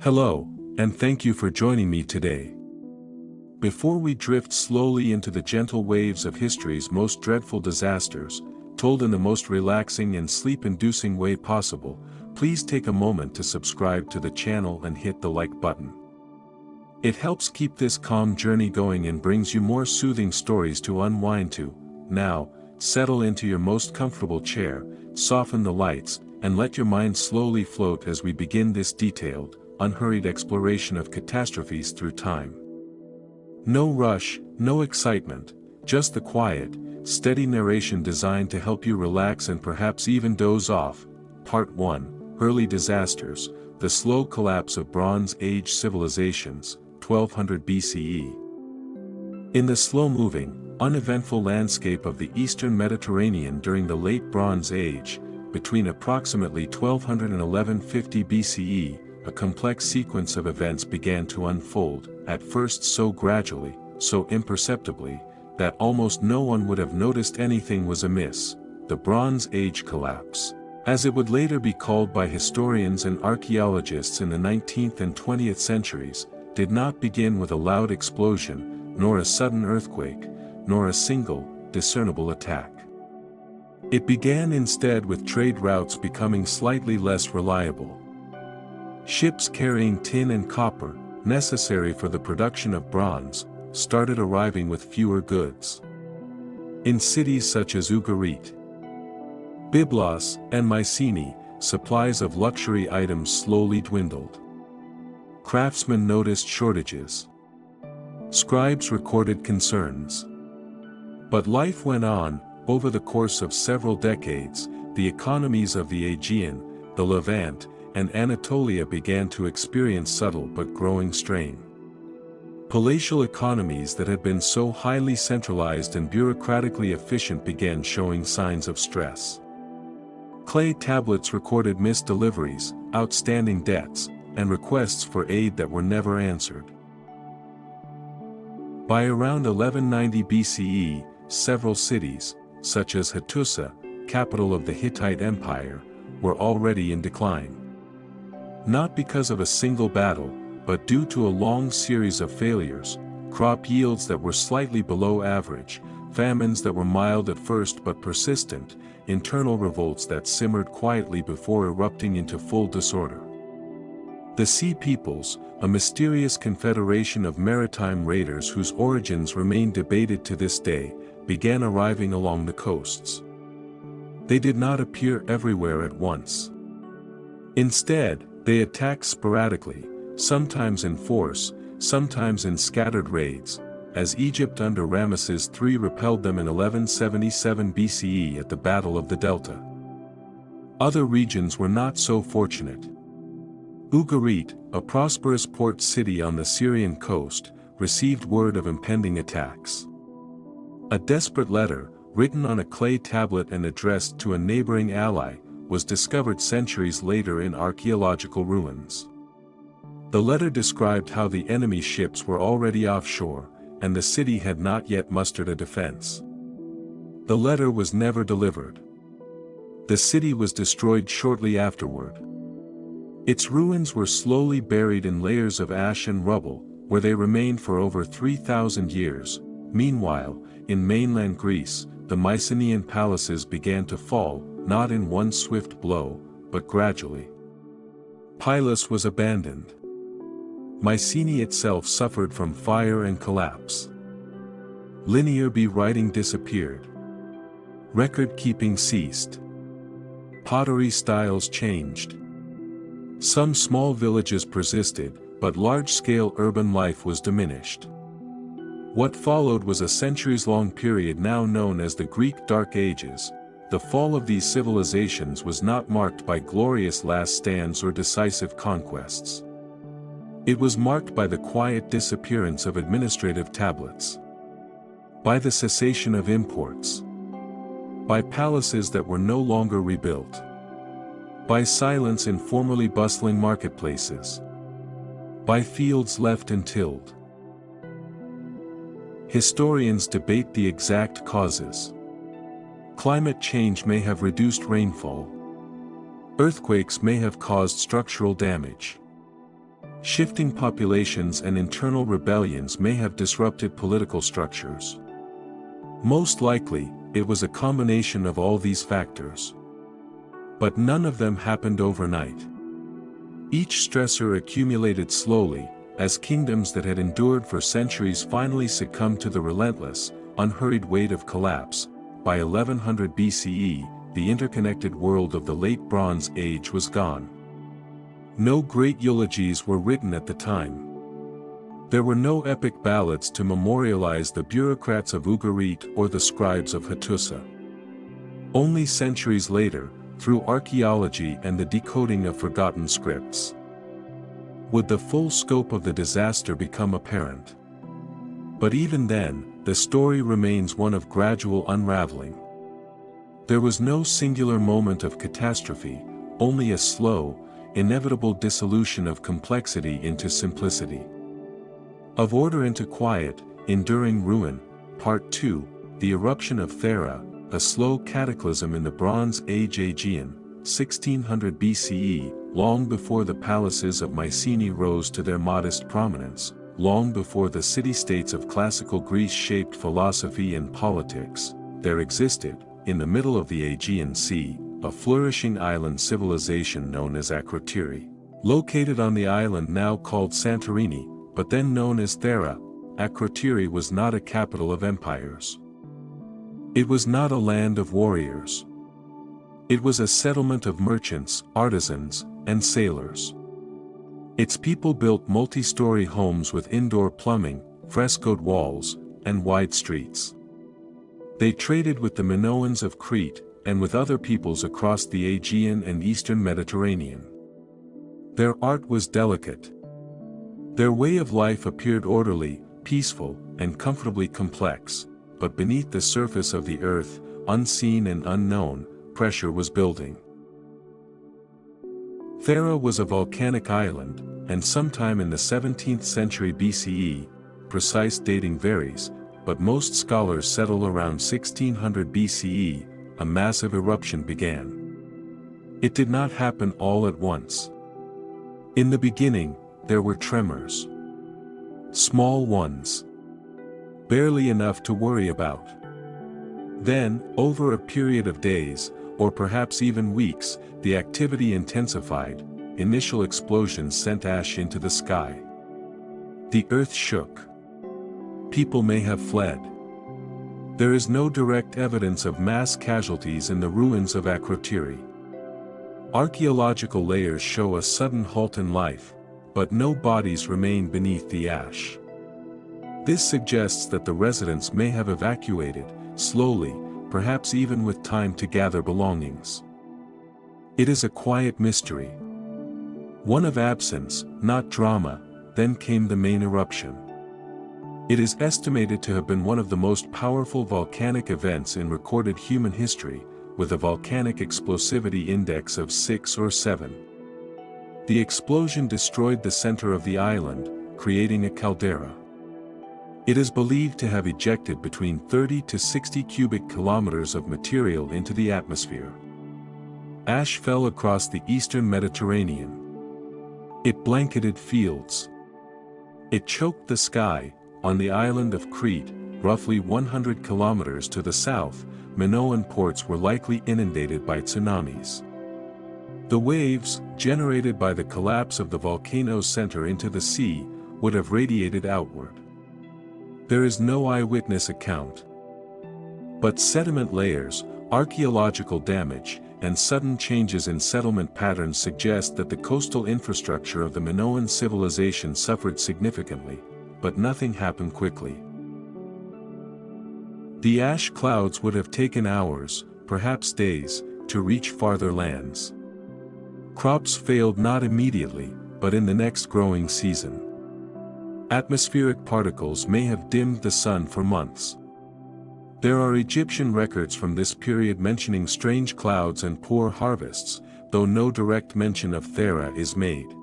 Hello, and thank you for joining me today. Before we drift slowly into the gentle waves of history's most dreadful disasters, told in the most relaxing and sleep-inducing way possible, please take a moment to subscribe to the channel and hit the like button. It helps keep this calm journey going and brings you more soothing stories to unwind to. Now, settle into your most comfortable chair, soften the lights, and let your mind slowly float as we begin this detailed, unhurried exploration of catastrophes through time. No rush, no excitement, just the quiet, steady narration designed to help you relax and perhaps even doze off. Part 1, Early Disasters, the Slow Collapse of Bronze Age Civilizations, 1200 BCE. In the slow-moving, uneventful landscape of the Eastern Mediterranean during the Late Bronze Age, between approximately 1200 and 1150 BCE, a complex sequence of events began to unfold, at first so gradually, so imperceptibly, that almost no one would have noticed anything was amiss. The Bronze Age collapse, as it would later be called by historians and archaeologists in the 19th and 20th centuries, did not begin with a loud explosion, nor a sudden earthquake, nor a single, discernible attack. It began instead with trade routes becoming slightly less reliable. Ships carrying tin and copper, necessary for the production of bronze, started arriving with fewer goods. In cities such as Ugarit, Byblos, and Mycenae, supplies of luxury items slowly dwindled. Craftsmen noticed shortages. Scribes recorded concerns. But life went on. Over the course of several decades, the economies of the Aegean, the Levant, and Anatolia began to experience subtle but growing strain. Palatial economies that had been so highly centralized and bureaucratically efficient began showing signs of stress. Clay tablets recorded missed deliveries, outstanding debts, and requests for aid that were never answered. By around 1190 BCE, several cities, such as Hattusa, capital of the Hittite Empire, were already in decline. Not because of a single battle, but due to a long series of failures, crop yields that were slightly below average, famines that were mild at first but persistent, internal revolts that simmered quietly before erupting into full disorder. The Sea Peoples, a mysterious confederation of maritime raiders whose origins remain debated to this day, began arriving along the coasts. They did not appear everywhere at once. Instead, they attacked sporadically, sometimes in force, sometimes in scattered raids, as Egypt under Ramesses III repelled them in 1177 BCE at the Battle of the Delta. Other regions were not so fortunate. Ugarit, a prosperous port city on the Syrian coast, received word of impending attacks. A desperate letter, written on a clay tablet and addressed to a neighboring ally, was discovered centuries later in archaeological ruins. The letter described how the enemy ships were already offshore, and the city had not yet mustered a defense. The letter was never delivered. The city was destroyed shortly afterward. Its ruins were slowly buried in layers of ash and rubble, where they remained for over 3,000 years. Meanwhile, in mainland Greece, the Mycenaean palaces began to fall, not in one swift blow, but gradually. Pylos was abandoned. Mycenae itself suffered from fire and collapse. Linear writing disappeared. Record-keeping ceased. Pottery styles changed. Some small villages persisted, but large-scale urban life was diminished. What followed was a centuries-long period now known as the Greek Dark Ages. The fall of these civilizations was not marked by glorious last stands or decisive conquests. It was marked by the quiet disappearance of administrative tablets, by the cessation of imports, by palaces that were no longer rebuilt, by silence in formerly bustling marketplaces, by fields left untilled. Historians debate the exact causes. Climate change may have reduced rainfall. Earthquakes may have caused structural damage. Shifting populations and internal rebellions may have disrupted political structures. Most likely, it was a combination of all these factors. But none of them happened overnight. Each stressor accumulated slowly, as kingdoms that had endured for centuries finally succumbed to the relentless, unhurried weight of collapse. By 1100 BCE, the interconnected world of the Late Bronze Age was gone. No great eulogies were written at the time. There were no epic ballads to memorialize the bureaucrats of Ugarit or the scribes of Hattusa. Only centuries later, through archaeology and the decoding of forgotten scripts, would the full scope of the disaster become apparent. But even then, the story remains one of gradual unraveling. There was no singular moment of catastrophe, only a slow, inevitable dissolution of complexity into simplicity. Of order into quiet, enduring ruin. Part 2, The Eruption of Thera, a slow cataclysm in the Bronze Age Aegean, 1600 BCE, long before the palaces of Mycenae rose to their modest prominence, long before the city-states of classical Greece shaped philosophy and politics, there existed, in the middle of the Aegean Sea, a flourishing island civilization known as Akrotiri. Located on the island now called Santorini, but then known as Thera, Akrotiri was not a capital of empires. It was not a land of warriors. It was a settlement of merchants, artisans, and sailors. Its people built multi-story homes with indoor plumbing, frescoed walls, and wide streets. They traded with the Minoans of Crete, and with other peoples across the Aegean and Eastern Mediterranean. Their art was delicate. Their way of life appeared orderly, peaceful, and comfortably complex, but beneath the surface of the earth, unseen and unknown, pressure was building. Thera was a volcanic island, and sometime in the 17th century BCE, precise dating varies, but most scholars settle around 1600 BCE, a massive eruption began. It did not happen all at once. In the beginning, there were tremors. Small ones. Barely enough to worry about. Then, over a period of days, or perhaps even weeks, the activity intensified. Initial explosions sent ash into the sky. The earth shook. People may have fled. There is no direct evidence of mass casualties in the ruins of Akrotiri. Archaeological layers show a sudden halt in life, but no bodies remain beneath the ash. This suggests that the residents may have evacuated, slowly, perhaps even with time to gather belongings. It is a quiet mystery. One of absence, not drama. Then came the main eruption. It is estimated to have been one of the most powerful volcanic events in recorded human history, with a volcanic explosivity index of 6 or 7. The explosion destroyed the center of the island, creating a caldera. It is believed to have ejected between 30 to 60 cubic kilometers of material into the atmosphere. Ash fell across the eastern Mediterranean. It blanketed fields. It choked the sky. On the island of Crete, roughly 100 kilometers to the south, Minoan ports were likely inundated by tsunamis. The waves, generated by the collapse of the volcano's center into the sea, would have radiated outward. There is no eyewitness account. But sediment layers, archaeological damage, and sudden changes in settlement patterns suggest that the coastal infrastructure of the Minoan civilization suffered significantly, but nothing happened quickly. The ash clouds would have taken hours, perhaps days, to reach farther lands. Crops failed not immediately, but in the next growing season. Atmospheric particles may have dimmed the sun for months. There are Egyptian records from this period mentioning strange clouds and poor harvests, though no direct mention of Thera is made.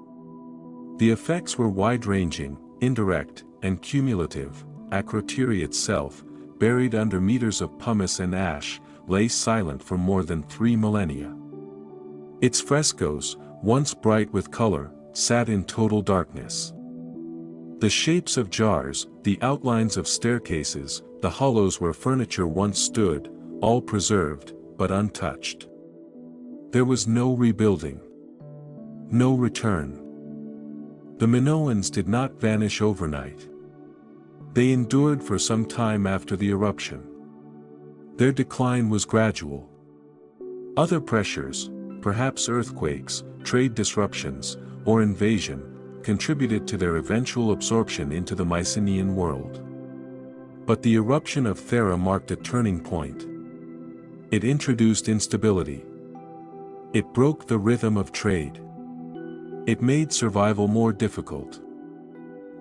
The effects were wide-ranging, indirect, and cumulative. Akrotiri itself, buried under meters of pumice and ash, lay silent for more than 3 millennia. Its frescoes, once bright with color, sat in total darkness. The shapes of jars, the outlines of staircases, the hollows where furniture once stood, all preserved, but untouched. There was no rebuilding. No return. The Minoans did not vanish overnight. They endured for some time after the eruption. Their decline was gradual. Other pressures, perhaps earthquakes, trade disruptions, or invasion, contributed to their eventual absorption into the Mycenaean world. But the eruption of Thera marked a turning point. It introduced instability. It broke the rhythm of trade. It made survival more difficult.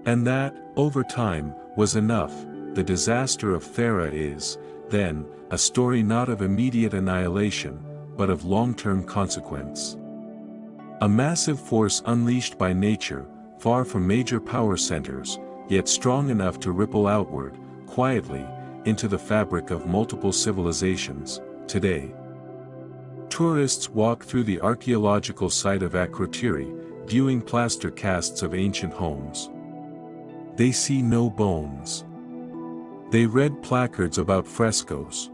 And that, over time, was enough. The disaster of Thera is, then, a story not of immediate annihilation, but of long-term consequence. A massive force unleashed by nature, far from major power centers, yet strong enough to ripple outward, quietly, into the fabric of multiple civilizations, today. Tourists walk through the archaeological site of Akrotiri, viewing plaster casts of ancient homes. They see no bones. They read placards about frescoes.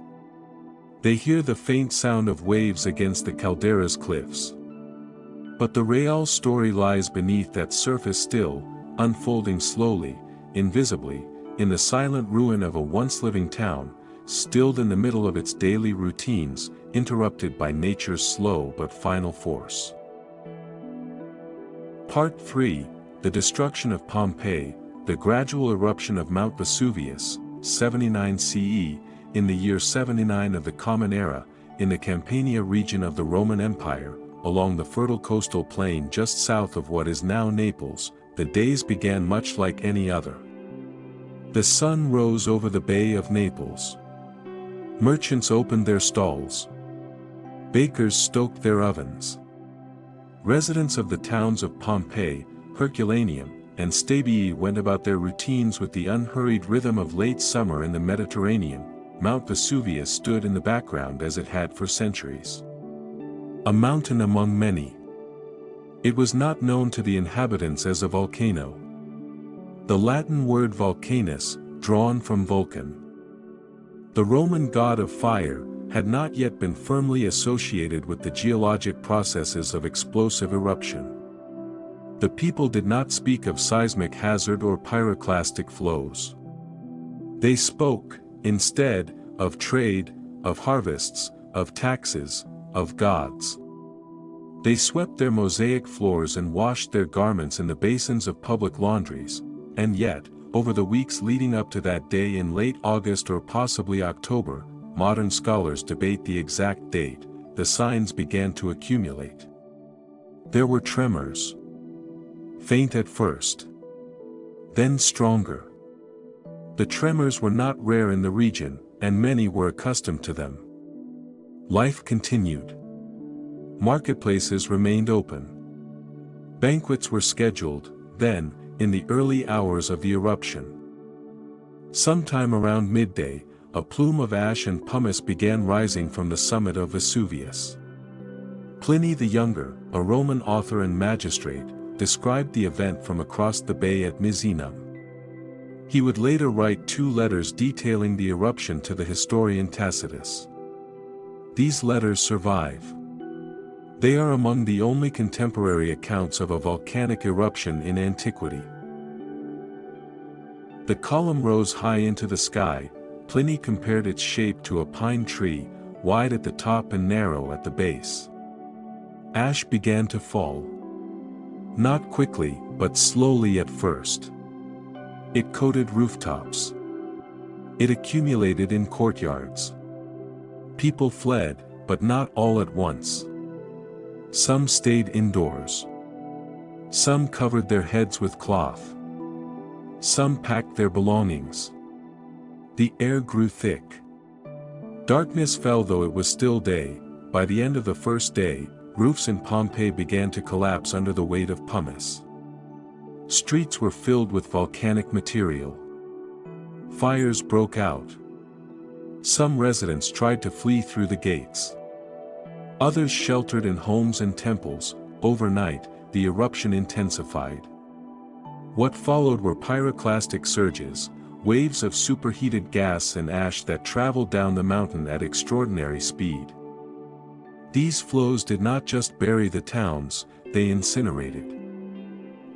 They hear the faint sound of waves against the caldera's cliffs. But the real story lies beneath that surface still, unfolding slowly, invisibly, in the silent ruin of a once living town, stilled in the middle of its daily routines, interrupted by nature's slow but final force. Part 3, The Destruction of Pompeii, the gradual eruption of Mount Vesuvius, 79 CE, in the year 79 of the Common Era, in the Campania region of the Roman Empire, along the fertile coastal plain just south of what is now Naples. The days began much like any other. The sun rose over the Bay of Naples. Merchants opened their stalls. Bakers stoked their ovens. Residents of the towns of Pompeii, Herculaneum, and Stabii went about their routines with the unhurried rhythm of late summer in the Mediterranean. Mount Vesuvius stood in the background as it had for centuries. A mountain among many. It was not known to the inhabitants as a volcano. The Latin word volcanus, drawn from Vulcan. The Roman god of fire, had not yet been firmly associated with the geologic processes of explosive eruption. The people did not speak of seismic hazard or pyroclastic flows. They spoke, instead, of trade, of harvests, of taxes, of gods. They swept their mosaic floors and washed their garments in the basins of public laundries, and yet, over the weeks leading up to that day in late August or possibly October, modern scholars debate the exact date, the signs began to accumulate. There were tremors. Faint at first. Then stronger. The tremors were not rare in the region, and many were accustomed to them. Life continued. Marketplaces remained open. Banquets were scheduled, then, in the early hours of the eruption. Sometime around midday, a plume of ash and pumice began rising from the summit of Vesuvius. Pliny the Younger, a Roman author and magistrate, described the event from across the bay at Misenum. He would later write 2 letters detailing the eruption to the historian Tacitus. These letters survive. They are among the only contemporary accounts of a volcanic eruption in antiquity. The column rose high into the sky. Pliny compared its shape to a pine tree, wide at the top and narrow at the base. Ash began to fall. Not quickly, but slowly at first. It coated rooftops. It accumulated in courtyards. People fled, but not all at once. Some stayed indoors. Some covered their heads with cloth. Some packed their belongings. The air grew thick. Darkness fell though it was still day. By the end of the first day, roofs in Pompeii began to collapse under the weight of pumice. Streets were filled with volcanic material. Fires broke out. Some residents tried to flee through the gates. Others sheltered in homes and temples. Overnight, the eruption intensified. What followed were pyroclastic surges, waves of superheated gas and ash that traveled down the mountain at extraordinary speed. These flows did not just bury the towns, they incinerated.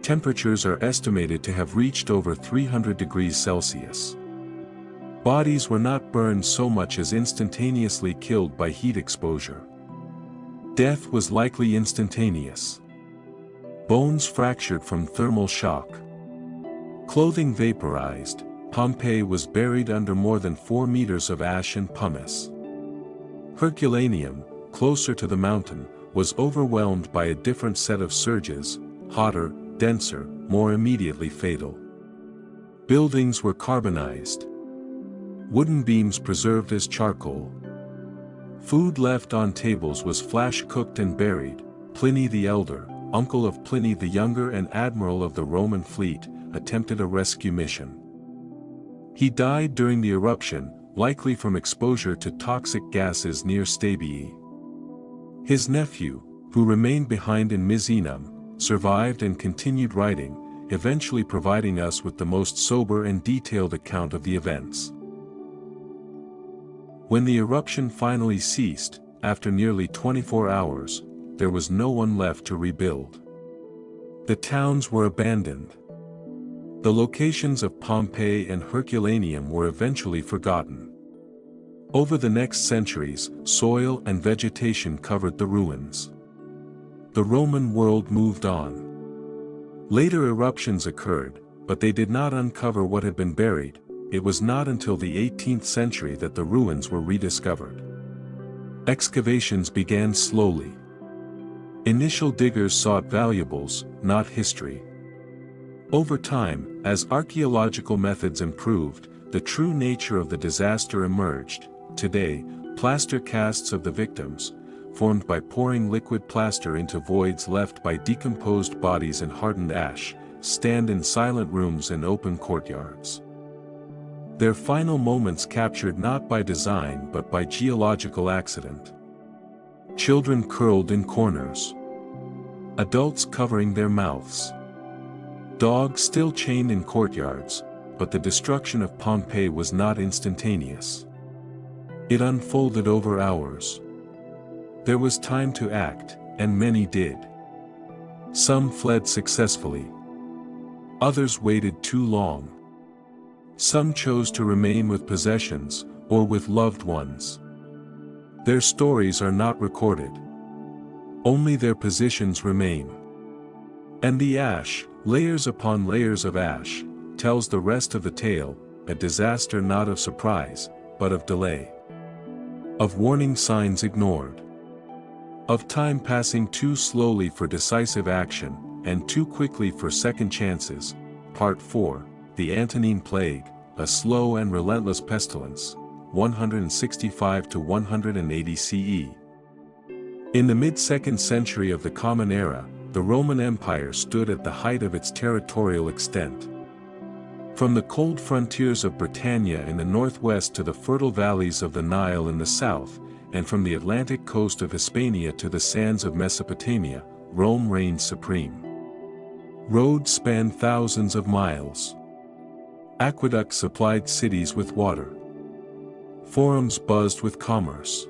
Temperatures are estimated to have reached over 300 degrees Celsius. Bodies were not burned so much as instantaneously killed by heat exposure. Death was likely instantaneous. Bones fractured from thermal shock. Clothing vaporized. Pompeii was buried under more than 4 meters of ash and pumice. Herculaneum, closer to the mountain, was overwhelmed by a different set of surges, hotter, denser, more immediately fatal. Buildings were carbonized. Wooden beams preserved as charcoal. Food left on tables was flash-cooked and buried. Pliny the Elder, uncle of Pliny the Younger and admiral of the Roman fleet, attempted a rescue mission. He died during the eruption, likely from exposure to toxic gases near Stabii. His nephew, who remained behind in Misenum, survived and continued writing, eventually providing us with the most sober and detailed account of the events. When the eruption finally ceased, after nearly 24 hours, there was no one left to rebuild. The towns were abandoned. The locations of Pompeii and Herculaneum were eventually forgotten. Over the next centuries, soil and vegetation covered the ruins. The Roman world moved on. Later eruptions occurred, but they did not uncover what had been buried. It was not until the 18th century that the ruins were rediscovered. Excavations began slowly. Initial diggers sought valuables, not history. Over time, as archaeological methods improved, the true nature of the disaster emerged. Today, plaster casts of the victims, formed by pouring liquid plaster into voids left by decomposed bodies and hardened ash, stand in silent rooms and open courtyards. Their final moments captured not by design but by geological accident. Children curled in corners. Adults covering their mouths. Dogs still chained in courtyards, but the destruction of Pompeii was not instantaneous. It unfolded over hours. There was time to act, and many did. Some fled successfully. Others waited too long. Some chose to remain with possessions, or with loved ones. Their stories are not recorded. Only their positions remain. And the ash, layers upon layers of ash, tells the rest of the tale, a disaster not of surprise, but of delay. Of warning signs ignored. Of time passing too slowly for decisive action, and too quickly for second chances. Part 4, The Antonine Plague, a slow and relentless pestilence, 165 to 180 CE. In the mid-2nd century of the Common Era, the Roman Empire stood at the height of its territorial extent. From the cold frontiers of Britannia in the northwest to the fertile valleys of the Nile in the south, and from the Atlantic coast of Hispania to the sands of Mesopotamia, Rome reigned supreme. Roads spanned thousands of miles. Aqueducts supplied cities with water. Forums buzzed with commerce.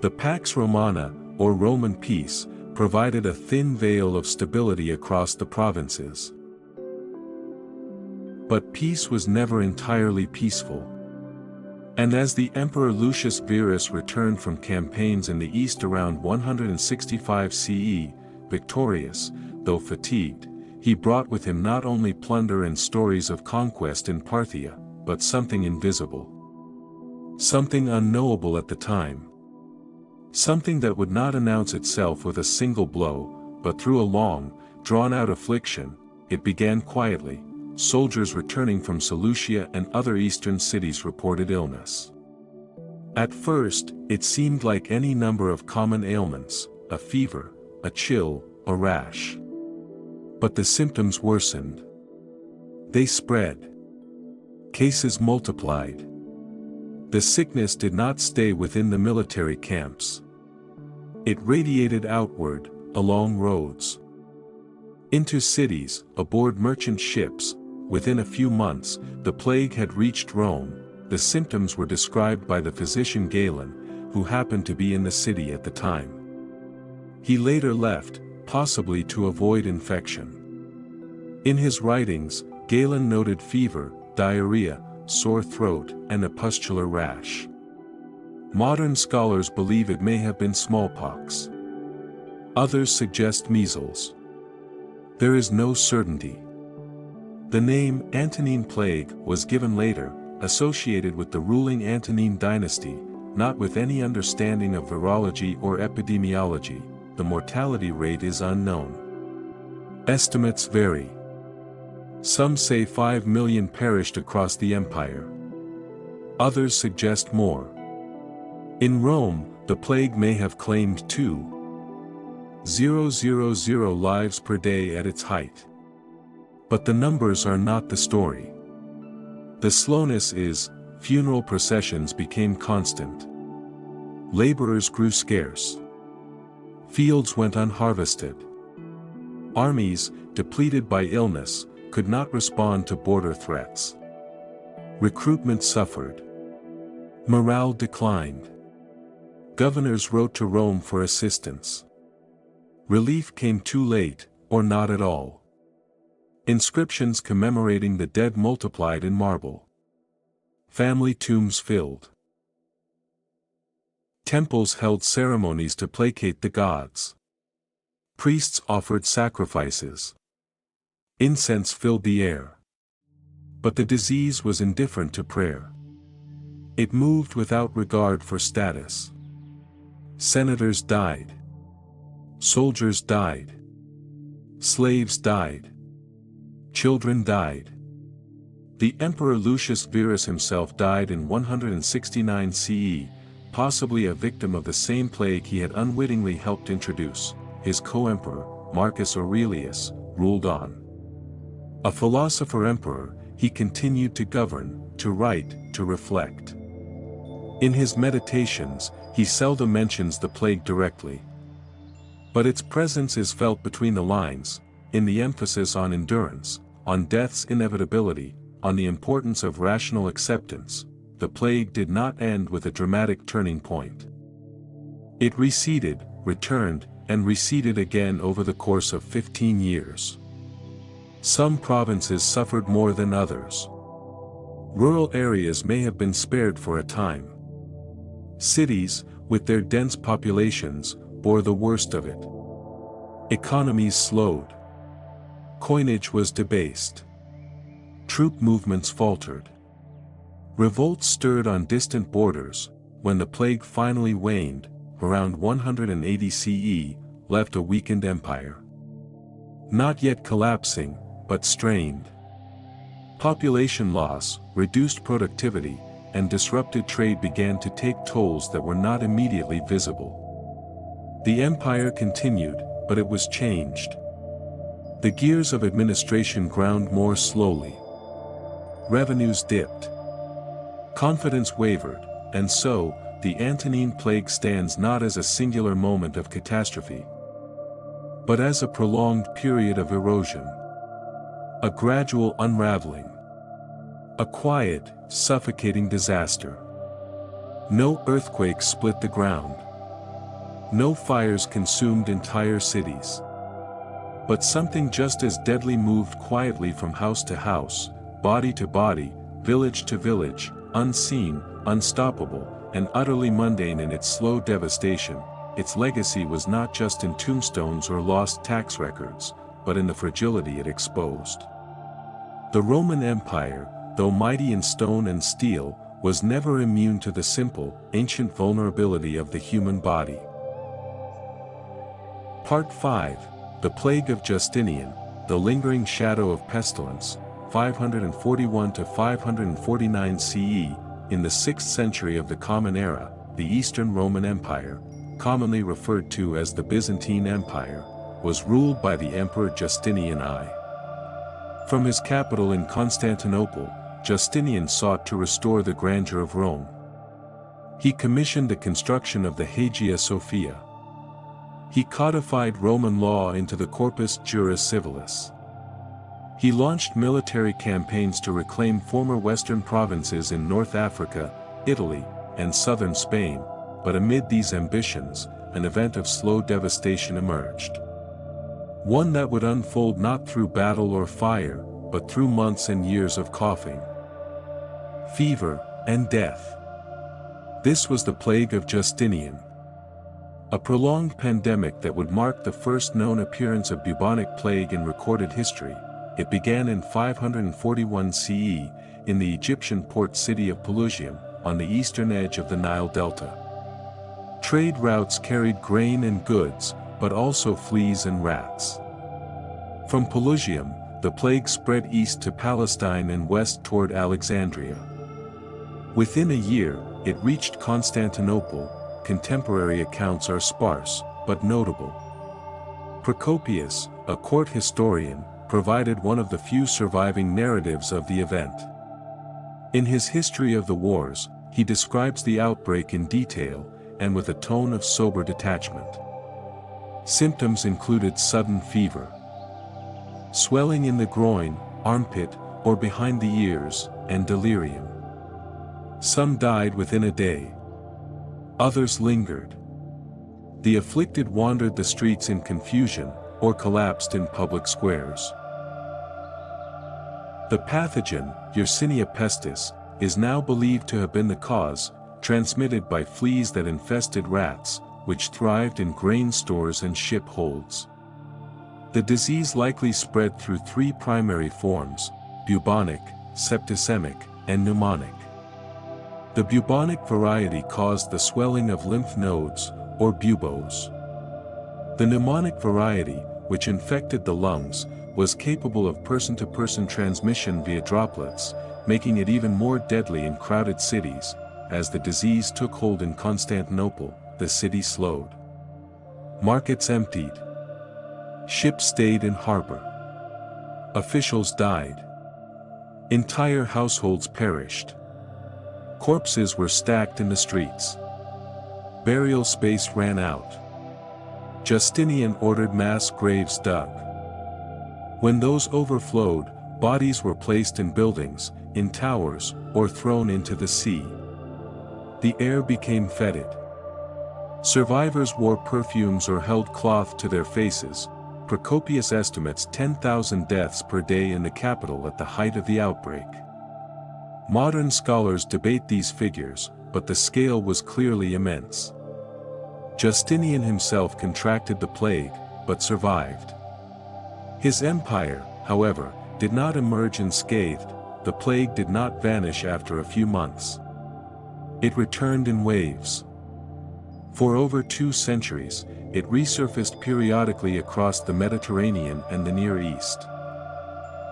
The Pax Romana, or Roman peace, provided a thin veil of stability across the provinces. But peace was never entirely peaceful. And as the Emperor Lucius Verus returned from campaigns in the east around 165 CE, victorious, though fatigued, he brought with him not only plunder and stories of conquest in Parthia, but something invisible. Something unknowable at the time. Something that would not announce itself with a single blow, but through a long, drawn-out affliction. It began quietly. Soldiers returning from Seleucia and other eastern cities reported illness. At first, it seemed like any number of common ailments, a fever, a chill, a rash. But the symptoms worsened. They spread. Cases multiplied. The sickness did not stay within the military camps. It radiated outward, along roads. into cities, aboard merchant ships. Within a few months, the plague had reached Rome. The symptoms were described by the physician Galen, who happened to be in the city at the time. He later left, possibly to avoid infection. In his writings, Galen noted fever, diarrhea, sore throat, and a pustular rash. Modern scholars believe it may have been smallpox. Others suggest measles. There is no certainty. The name Antonine Plague was given later, associated with the ruling Antonine dynasty, not with any understanding of virology or epidemiology. The mortality rate is unknown. Estimates vary. Some say 5 million perished across the empire. Others suggest more. In Rome, the plague may have claimed 2,000 lives per day at its height. But the numbers are not the story. The slowness is, funeral processions became constant. Laborers grew scarce. Fields went unharvested. Armies, depleted by illness, could not respond to border threats. Recruitment suffered. Morale declined. Governors wrote to Rome for assistance. Relief came too late, or not at all. Inscriptions commemorating the dead multiplied in marble. Family tombs filled. Temples held ceremonies to placate the gods. Priests offered sacrifices. Incense filled the air. But the disease was indifferent to prayer. It moved without regard for status. Senators died. Soldiers died. Slaves died. Children died. The Emperor Lucius Verus himself died in 169 CE, possibly a victim of the same plague he had unwittingly helped introduce. His co-emperor, Marcus Aurelius, ruled on. A philosopher-emperor, he continued to govern, to write, to reflect. In his meditations, he seldom mentions the plague directly. But its presence is felt between the lines, in the emphasis on endurance, on death's inevitability, on the importance of rational acceptance. The plague did not end with a dramatic turning point. It receded, returned, and receded again over the course of 15 years. Some provinces suffered more than others. Rural areas may have been spared for a time. Cities, with their dense populations, bore the worst of it. Economies slowed. Coinage was debased. Troop movements faltered. Revolts stirred on distant borders. When the plague finally waned, around 180 CE, left a weakened empire. Not yet collapsing, but strained. Population loss, reduced productivity, and disrupted trade began to take tolls that were not immediately visible. The empire continued, but it was changed. The gears of administration ground more slowly. Revenues dipped. Confidence wavered, and so, the Antonine Plague stands not as a singular moment of catastrophe, but as a prolonged period of erosion. A gradual unraveling. A quiet, suffocating disaster. No earthquakes split the ground. No fires consumed entire cities. But something just as deadly moved quietly from house to house, body to body, village to village, unseen, unstoppable, and utterly mundane in its slow devastation. Its legacy was not just in tombstones or lost tax records, but in the fragility it exposed. The Roman Empire, though mighty in stone and steel, was never immune to the simple, ancient vulnerability of the human body. Part 5. The Plague of Justinian, the lingering shadow of pestilence, 541 to 549 CE, in the 6th century of the Common Era, the Eastern Roman Empire, commonly referred to as the Byzantine Empire, was ruled by the Emperor Justinian I. From his capital in Constantinople, Justinian sought to restore the grandeur of Rome. He commissioned the construction of the Hagia Sophia. He codified Roman law into the Corpus Juris Civilis. He launched military campaigns to reclaim former western provinces in North Africa, Italy, and southern Spain, but amid these ambitions, an event of slow devastation emerged. One that would unfold not through battle or fire, but through months and years of coughing, fever, and death. This was the plague of Justinian. A prolonged pandemic that would mark the first known appearance of bubonic plague in recorded history. It began in 541 CE, in the Egyptian port city of Pelusium, on the eastern edge of the Nile Delta. Trade routes carried grain and goods, but also fleas and rats. From Pelusium, the plague spread east to Palestine and west toward Alexandria. Within a year, it reached Constantinople. Contemporary accounts are sparse, but notable. Procopius, a court historian, provided one of the few surviving narratives of the event. In his History of the Wars, he describes the outbreak in detail, and with a tone of sober detachment. Symptoms included sudden fever, swelling in the groin, armpit, or behind the ears, and delirium. Some died within a day. Others lingered. The afflicted wandered the streets in confusion, or collapsed in public squares. The pathogen, Yersinia pestis, is now believed to have been the cause, transmitted by fleas that infested rats, which thrived in grain stores and ship holds. The disease likely spread through three primary forms: bubonic, septicemic, and pneumonic. The bubonic variety caused the swelling of lymph nodes, or buboes. The pneumonic variety, which infected the lungs, was capable of person-to-person transmission via droplets, making it even more deadly in crowded cities. As the disease took hold in Constantinople, the city slowed. Markets emptied. Ships stayed in harbor. Officials died. Entire households perished. Corpses were stacked in the streets. Burial space ran out. Justinian ordered mass graves dug. When those overflowed, bodies were placed in buildings, in towers, or thrown into the sea. The air became fetid. Survivors wore perfumes or held cloth to their faces. Procopius estimates 10,000 deaths per day in the capital at the height of the outbreak. Modern scholars debate these figures, but the scale was clearly immense. Justinian himself contracted the plague, but survived. His empire, however, did not emerge unscathed. The plague did not vanish after a few months. It returned in waves. For over 2 centuries, it resurfaced periodically across the Mediterranean and the Near East.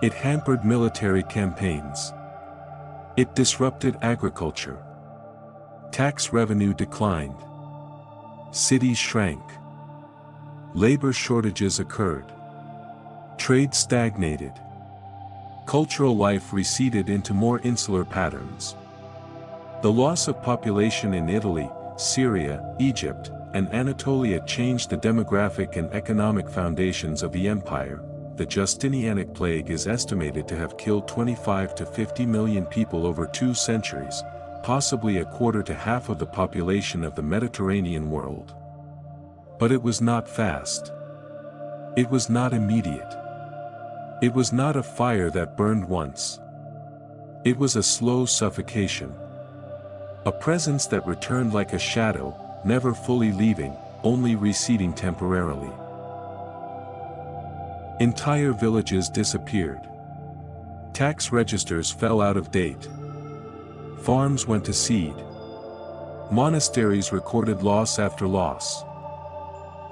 It hampered military campaigns. It disrupted agriculture. Tax revenue declined. Cities shrank. Labor shortages occurred. Trade stagnated. Cultural life receded into more insular patterns. The loss of population in Italy, Syria, Egypt, and Anatolia changed the demographic and economic foundations of the empire. The Justinianic plague is estimated to have killed 25 to 50 million people over 2 centuries, possibly a quarter to half of the population of the Mediterranean world. But it was not fast. It was not immediate. It was not a fire that burned once. It was a slow suffocation. A presence that returned like a shadow, never fully leaving, only receding temporarily. Entire villages disappeared. Tax registers fell out of date. Farms went to seed. Monasteries recorded loss after loss.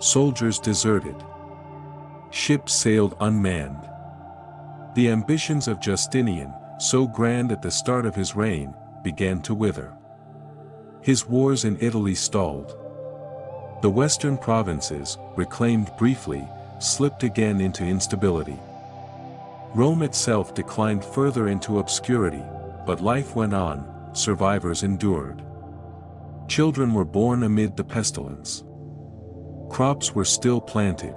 Soldiers deserted. Ships sailed unmanned. The ambitions of Justinian, so grand at the start of his reign, began to wither. His wars in Italy stalled. The western provinces, reclaimed briefly, slipped again into instability. Rome itself declined further into obscurity, but life went on, survivors endured. Children were born amid the pestilence. Crops were still planted.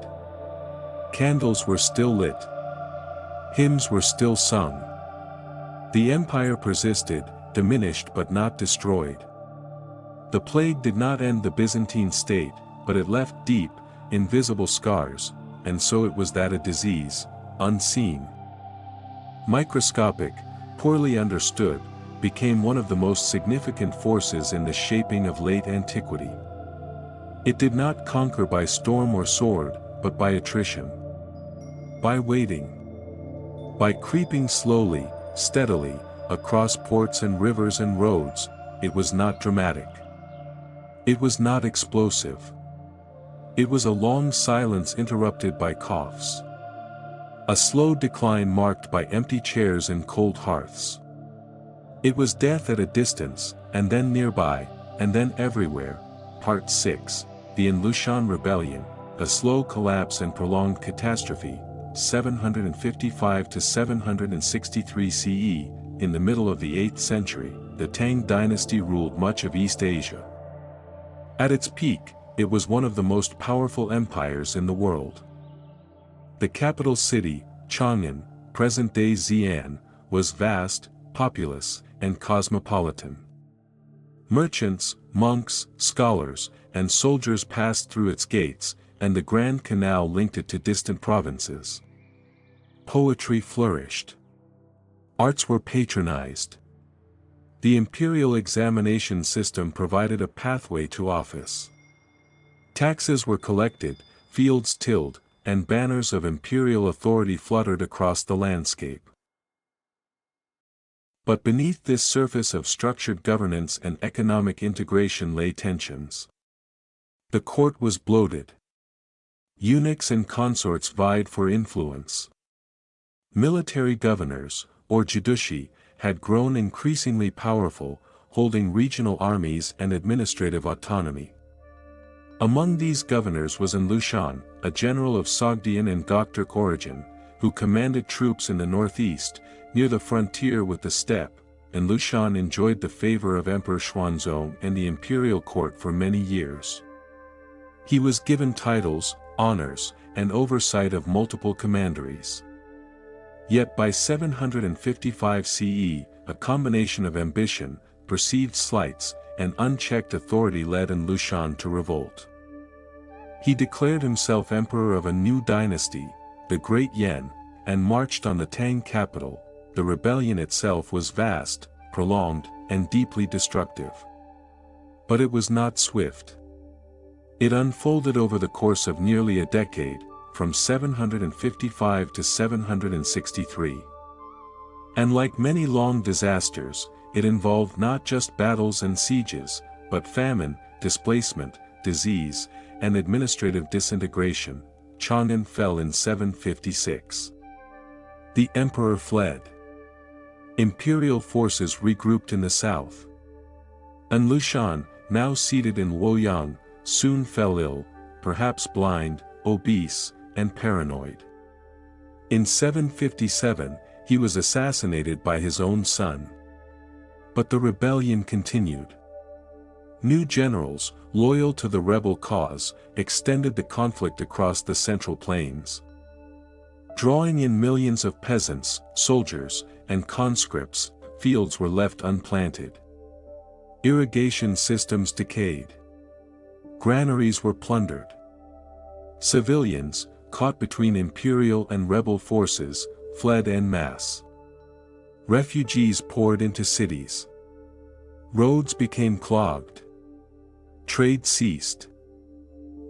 Candles were still lit. Hymns were still sung. The empire persisted, diminished but not destroyed. The plague did not end the Byzantine state, but it left deep, invisible scars, and so it was that a disease, unseen, microscopic, poorly understood, became one of the most significant forces in the shaping of late antiquity. It did not conquer by storm or sword, but by attrition. By waiting. By creeping slowly, steadily, across ports and rivers and roads. It was not dramatic. It was not explosive. It was a long silence interrupted by coughs. A slow decline marked by empty chairs and cold hearths. It was death at a distance, and then nearby, and then everywhere. Part 6, The Lushan Rebellion, a slow collapse and prolonged catastrophe, 755 to 763 CE, in the middle of the 8th century, the Tang dynasty ruled much of East Asia. At its peak, it was one of the most powerful empires in the world. The capital city, Chang'an, present-day Xi'an, was vast, populous, and cosmopolitan. Merchants, monks, scholars, and soldiers passed through its gates, and the Grand Canal linked it to distant provinces. Poetry flourished. Arts were patronized. The imperial examination system provided a pathway to office. Taxes were collected, fields tilled, and banners of imperial authority fluttered across the landscape. But beneath this surface of structured governance and economic integration lay tensions. The court was bloated. Eunuchs and consorts vied for influence. Military governors, or judushi, had grown increasingly powerful, holding regional armies and administrative autonomy. Among these governors was Lushan, a general of Sogdian and Gokturk origin, who commanded troops in the northeast, near the frontier with the steppe. Lushan enjoyed the favor of Emperor Xuanzong and the imperial court for many years. He was given titles, honors, and oversight of multiple commanderies. Yet by 755 CE, a combination of ambition, perceived slights, and unchecked authority led Lushan to revolt. He declared himself emperor of a new dynasty, the Great Yan, and marched on the Tang capital. The rebellion itself was vast, prolonged, and deeply destructive. But it was not swift. It unfolded over the course of nearly a decade, from 755 to 763. And like many long disasters, it involved not just battles and sieges, but famine, displacement, disease, and administrative disintegration. Chang'an fell in 756. The emperor fled. Imperial forces regrouped in the south. Lushan, now seated in Luoyang, soon fell ill, perhaps blind, obese, and paranoid. In 757, he was assassinated by his own son. But the rebellion continued. New generals, loyal to the rebel cause, extended the conflict across the central plains. Drawing in millions of peasants, soldiers, and conscripts, fields were left unplanted. Irrigation systems decayed. Granaries were plundered. Civilians, caught between imperial and rebel forces, fled en masse. Refugees poured into cities. Roads became clogged. Trade ceased.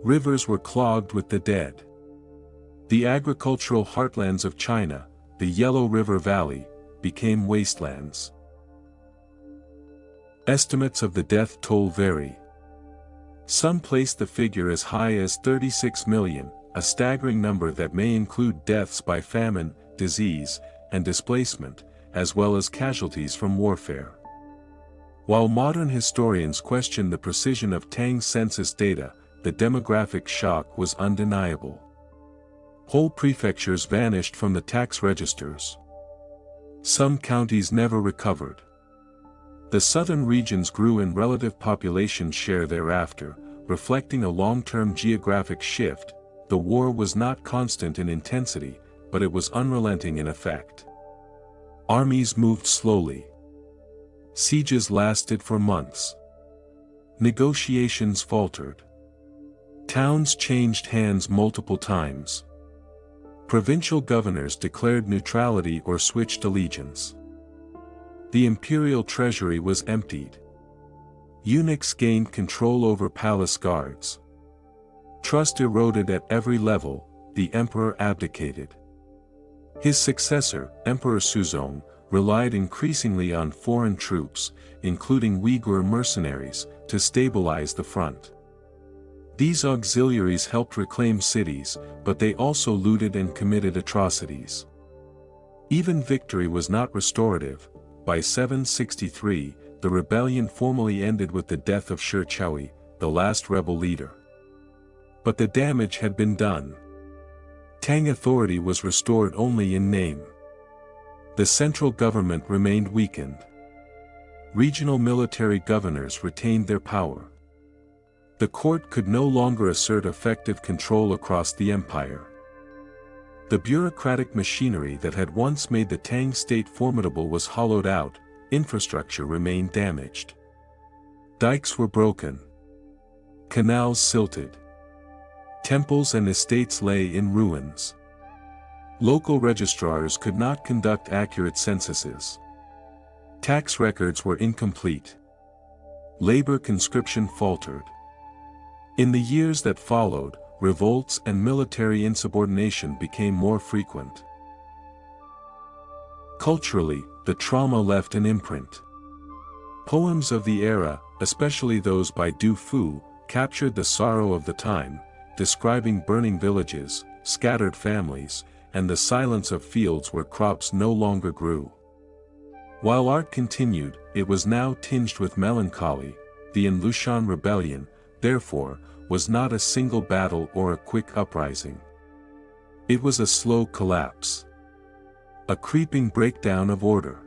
Rivers were clogged with the dead. The agricultural heartlands of China, the Yellow River Valley, became wastelands. Estimates of the death toll vary. Some place the figure as high as 36 million, a staggering number that may include deaths by famine, disease, and displacement, as well as casualties from warfare. While modern historians question the precision of Tang's census data, the demographic shock was undeniable. Whole prefectures vanished from the tax registers. Some counties never recovered. The southern regions grew in relative population share thereafter, reflecting a long-term geographic shift. The war was not constant in intensity, but it was unrelenting in effect. Armies moved slowly. Sieges lasted for months. Negotiations faltered. Towns changed hands multiple times. Provincial governors declared neutrality or switched allegiance. The imperial treasury was emptied. Eunuchs gained control over palace guards. Trust eroded at every level. The emperor abdicated. His successor, Emperor Suzong, relied increasingly on foreign troops, including Uyghur mercenaries, to stabilize the front. These auxiliaries helped reclaim cities, but they also looted and committed atrocities. Even victory was not restorative. By 763, the rebellion formally ended with the death of Shi Chaui, the last rebel leader. But the damage had been done. Tang authority was restored only in name. The central government remained weakened. Regional military governors retained their power. The court could no longer assert effective control across the empire. The bureaucratic machinery that had once made the Tang state formidable was hollowed out. Infrastructure remained damaged. Dikes were broken. Canals silted. Temples and estates lay in ruins. Local registrars could not conduct accurate censuses. Tax records were incomplete. Labor conscription faltered. In the years that followed, revolts and military insubordination became more frequent. Culturally, the trauma left an imprint. Poems of the era, especially those by Du Fu, captured the sorrow of the time, describing burning villages, scattered families, and the silence of fields where crops no longer grew. While art continued, it was now tinged with melancholy. The Lushan rebellion, therefore, was not a single battle or a quick uprising. It was a slow collapse. A creeping breakdown of order.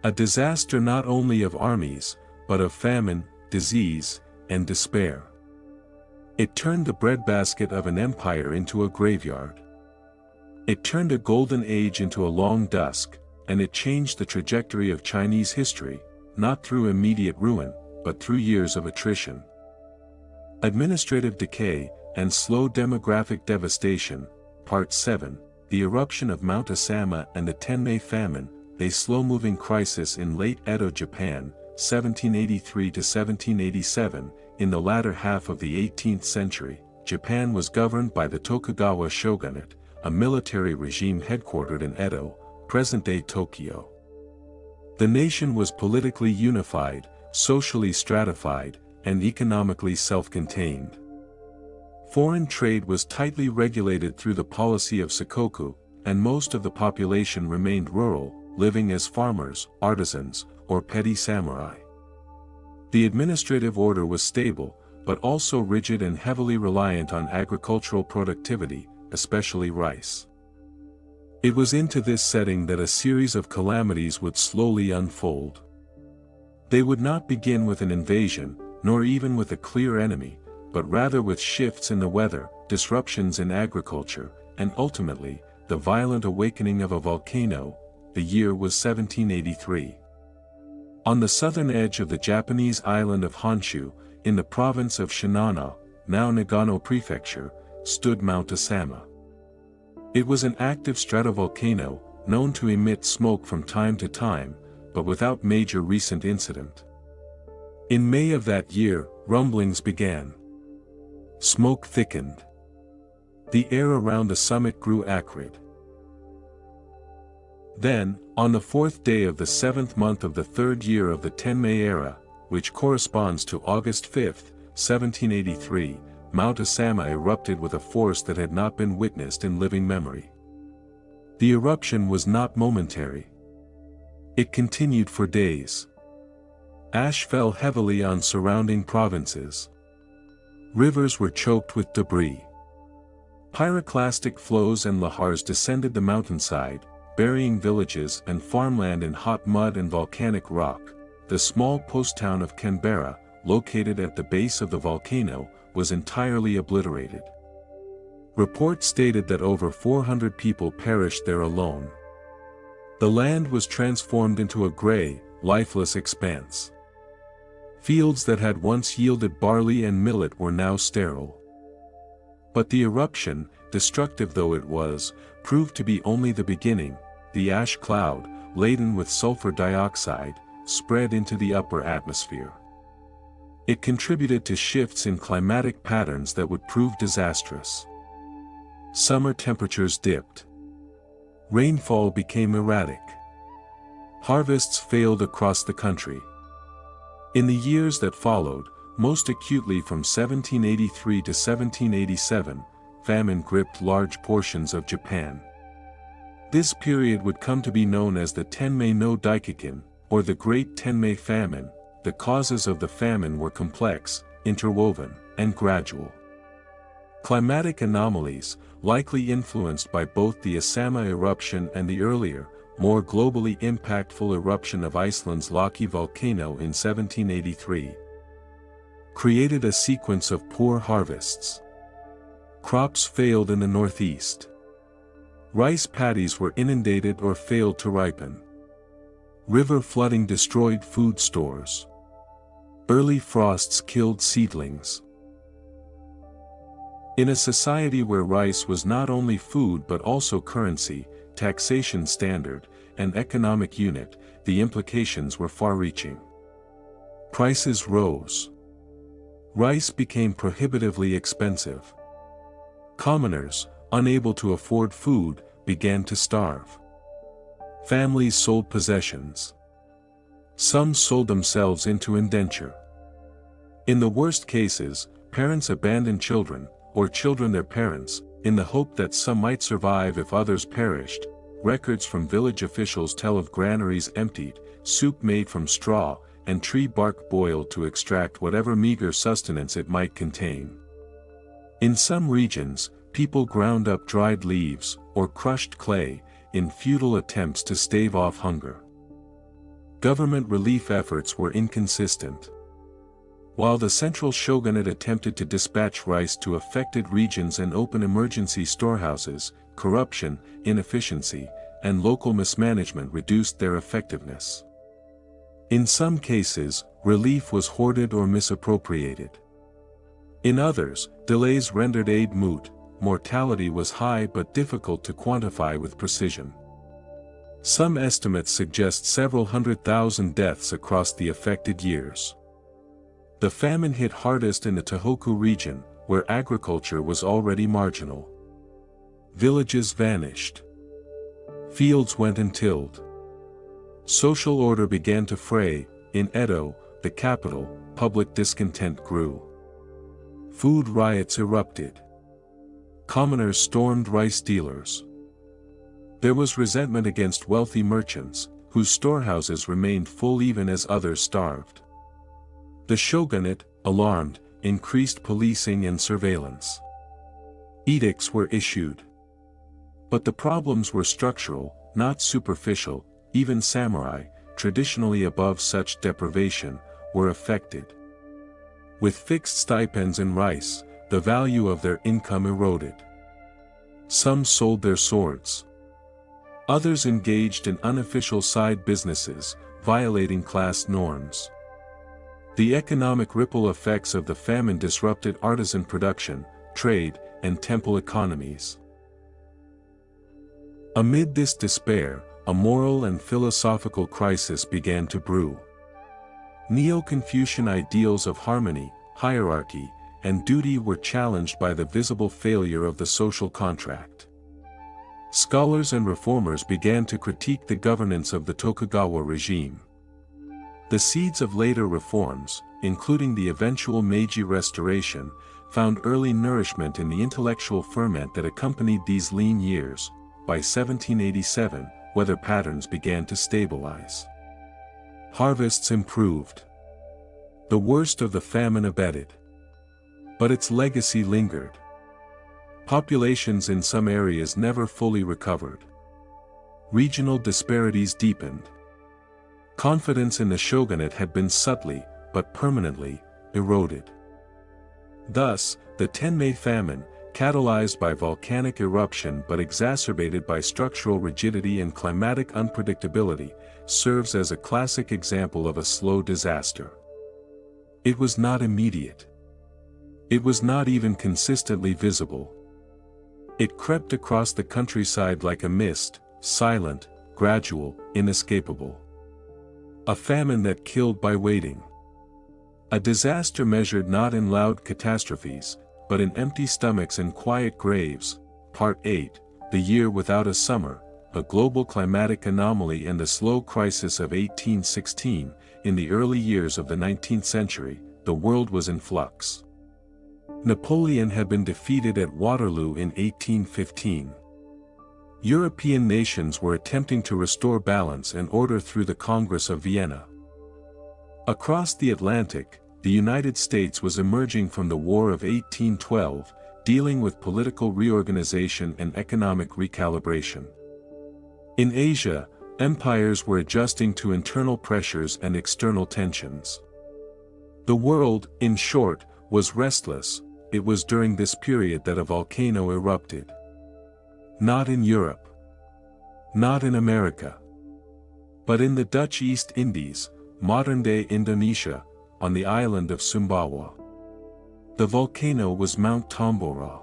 A disaster not only of armies, but of famine, disease, and despair. It turned the breadbasket of an empire into a graveyard. It turned a golden age into a long dusk, and it changed the trajectory of Chinese history, not through immediate ruin, but through years of attrition. Administrative decay, and slow demographic devastation. Part 7, The Eruption of Mount Asama and the Tenmei Famine, a slow-moving crisis in late Edo Japan, 1783 to 1787. In the latter half of the 18th century, Japan was governed by the Tokugawa shogunate, a military regime headquartered in Edo, present-day Tokyo. The nation was politically unified, socially stratified, and economically self-contained. Foreign trade was tightly regulated through the policy of Sakoku, and most of the population remained rural, living as farmers, artisans, or petty samurai. The administrative order was stable, but also rigid and heavily reliant on agricultural productivity, especially rice. It was into this setting that a series of calamities would slowly unfold. They would not begin with an invasion, nor even with a clear enemy, but rather with shifts in the weather, disruptions in agriculture, and ultimately, the violent awakening of a volcano. The year was 1783. On the southern edge of the Japanese island of Honshu, in the province of Shinano, now Nagano Prefecture, stood Mount Asama. It was an active stratovolcano, known to emit smoke from time to time, but without major recent incident. In May of that year, rumblings began. Smoke thickened. The air around the summit grew acrid. Then, on the 4th day of the 7th month of the 3rd year of the Tenmei era, which corresponds to August 5, 1783, Mount Asama erupted with a force that had not been witnessed in living memory. The eruption was not momentary. It continued for days. Ash fell heavily on surrounding provinces. Rivers were choked with debris. Pyroclastic flows and lahars descended the mountainside, burying villages and farmland in hot mud and volcanic rock. The small post town of Canberra, located at the base of the volcano, was entirely obliterated. Reports stated that over 400 people perished there alone. The land was transformed into a gray, lifeless expanse. Fields that had once yielded barley and millet were now sterile. But the eruption, destructive though it was, proved to be only the beginning. The ash cloud, laden with sulfur dioxide, spread into the upper atmosphere. It contributed to shifts in climatic patterns that would prove disastrous. Summer temperatures dipped. Rainfall became erratic. Harvests failed across the country. In the years that followed, most acutely from 1783 to 1787, famine gripped large portions of Japan. This period would come to be known as the Tenmei no Daikakin, or the Great Tenmei Famine. The causes of the famine were complex, interwoven, and gradual. Climatic anomalies, likely influenced by both the Asama eruption and the earlier, more globally impactful eruption of Iceland's Loki volcano in 1783, created a sequence of poor harvests. Crops failed in the northeast. Rice paddies were inundated or failed to ripen. River flooding destroyed food stores. Early frosts killed seedlings. In a society where rice was not only food but also currency, taxation standard, and economic unit, the implications were far-reaching. Prices rose. Rice became prohibitively expensive. Commoners, unable to afford food, began to starve. Families sold possessions. Some sold themselves into indenture. In the worst cases, parents abandoned children, or children their parents, in the hope that some might survive if others perished. Records from village officials tell of granaries emptied, soup made from straw, and tree bark boiled to extract whatever meager sustenance it might contain. In some regions, people ground up dried leaves, or crushed clay, in futile attempts to stave off hunger. Government relief efforts were inconsistent. While the central shogunate attempted to dispatch rice to affected regions and open emergency storehouses, corruption, inefficiency, and local mismanagement reduced their effectiveness. In some cases, relief was hoarded or misappropriated. In others, delays rendered aid moot. Mortality was high but difficult to quantify with precision. Some estimates suggest several 100,000 deaths across the affected years. The famine hit hardest in the Tohoku region, where agriculture was already marginal. Villages vanished. Fields went untilled. Social order began to fray. In Edo, the capital, public discontent grew. Food riots erupted. Commoners stormed rice dealers. There was resentment against wealthy merchants, whose storehouses remained full even as others starved. The shogunate, alarmed, increased policing and surveillance. Edicts were issued. But the problems were structural, not superficial. Even samurai, traditionally above such deprivation, were affected. With fixed stipends and rice, the value of their income eroded. Some sold their swords. Others engaged in unofficial side businesses, violating class norms. The economic ripple effects of the famine disrupted artisan production, trade, and temple economies. Amid this despair, a moral and philosophical crisis began to brew. Neo-Confucian ideals of harmony, hierarchy, and duty were challenged by the visible failure of the social contract. Scholars and reformers began to critique the governance of the Tokugawa regime. The seeds of later reforms, including the eventual Meiji Restoration, found early nourishment in the intellectual ferment that accompanied these lean years. By 1787, weather patterns began to stabilize. Harvests improved. The worst of the famine abated. But its legacy lingered. Populations in some areas never fully recovered. Regional disparities deepened. Confidence in the shogunate had been subtly, but permanently, eroded. Thus, the 10 May famine, catalyzed by volcanic eruption but exacerbated by structural rigidity and climatic unpredictability, serves as a classic example of a slow disaster. It was not immediate. It was not even consistently visible. It crept across the countryside like a mist, silent, gradual, inescapable. A famine that killed by waiting. A disaster measured not in loud catastrophes, but in empty stomachs and quiet graves. Part 8, The Year Without a Summer, a Global Climatic Anomaly and the Slow Crisis of 1816. In the early years of the 19th century, the world was in flux. Napoleon had been defeated at Waterloo in 1815. European nations were attempting to restore balance and order through the Congress of Vienna. Across the Atlantic, the United States was emerging from the War of 1812, dealing with political reorganization and economic recalibration. In Asia, empires were adjusting to internal pressures and external tensions. The world, in short, was restless. It was during this period that a volcano erupted. Not in Europe. Not in America. But in the Dutch East Indies, modern-day Indonesia, on the island of Sumbawa. The volcano was Mount Tambora.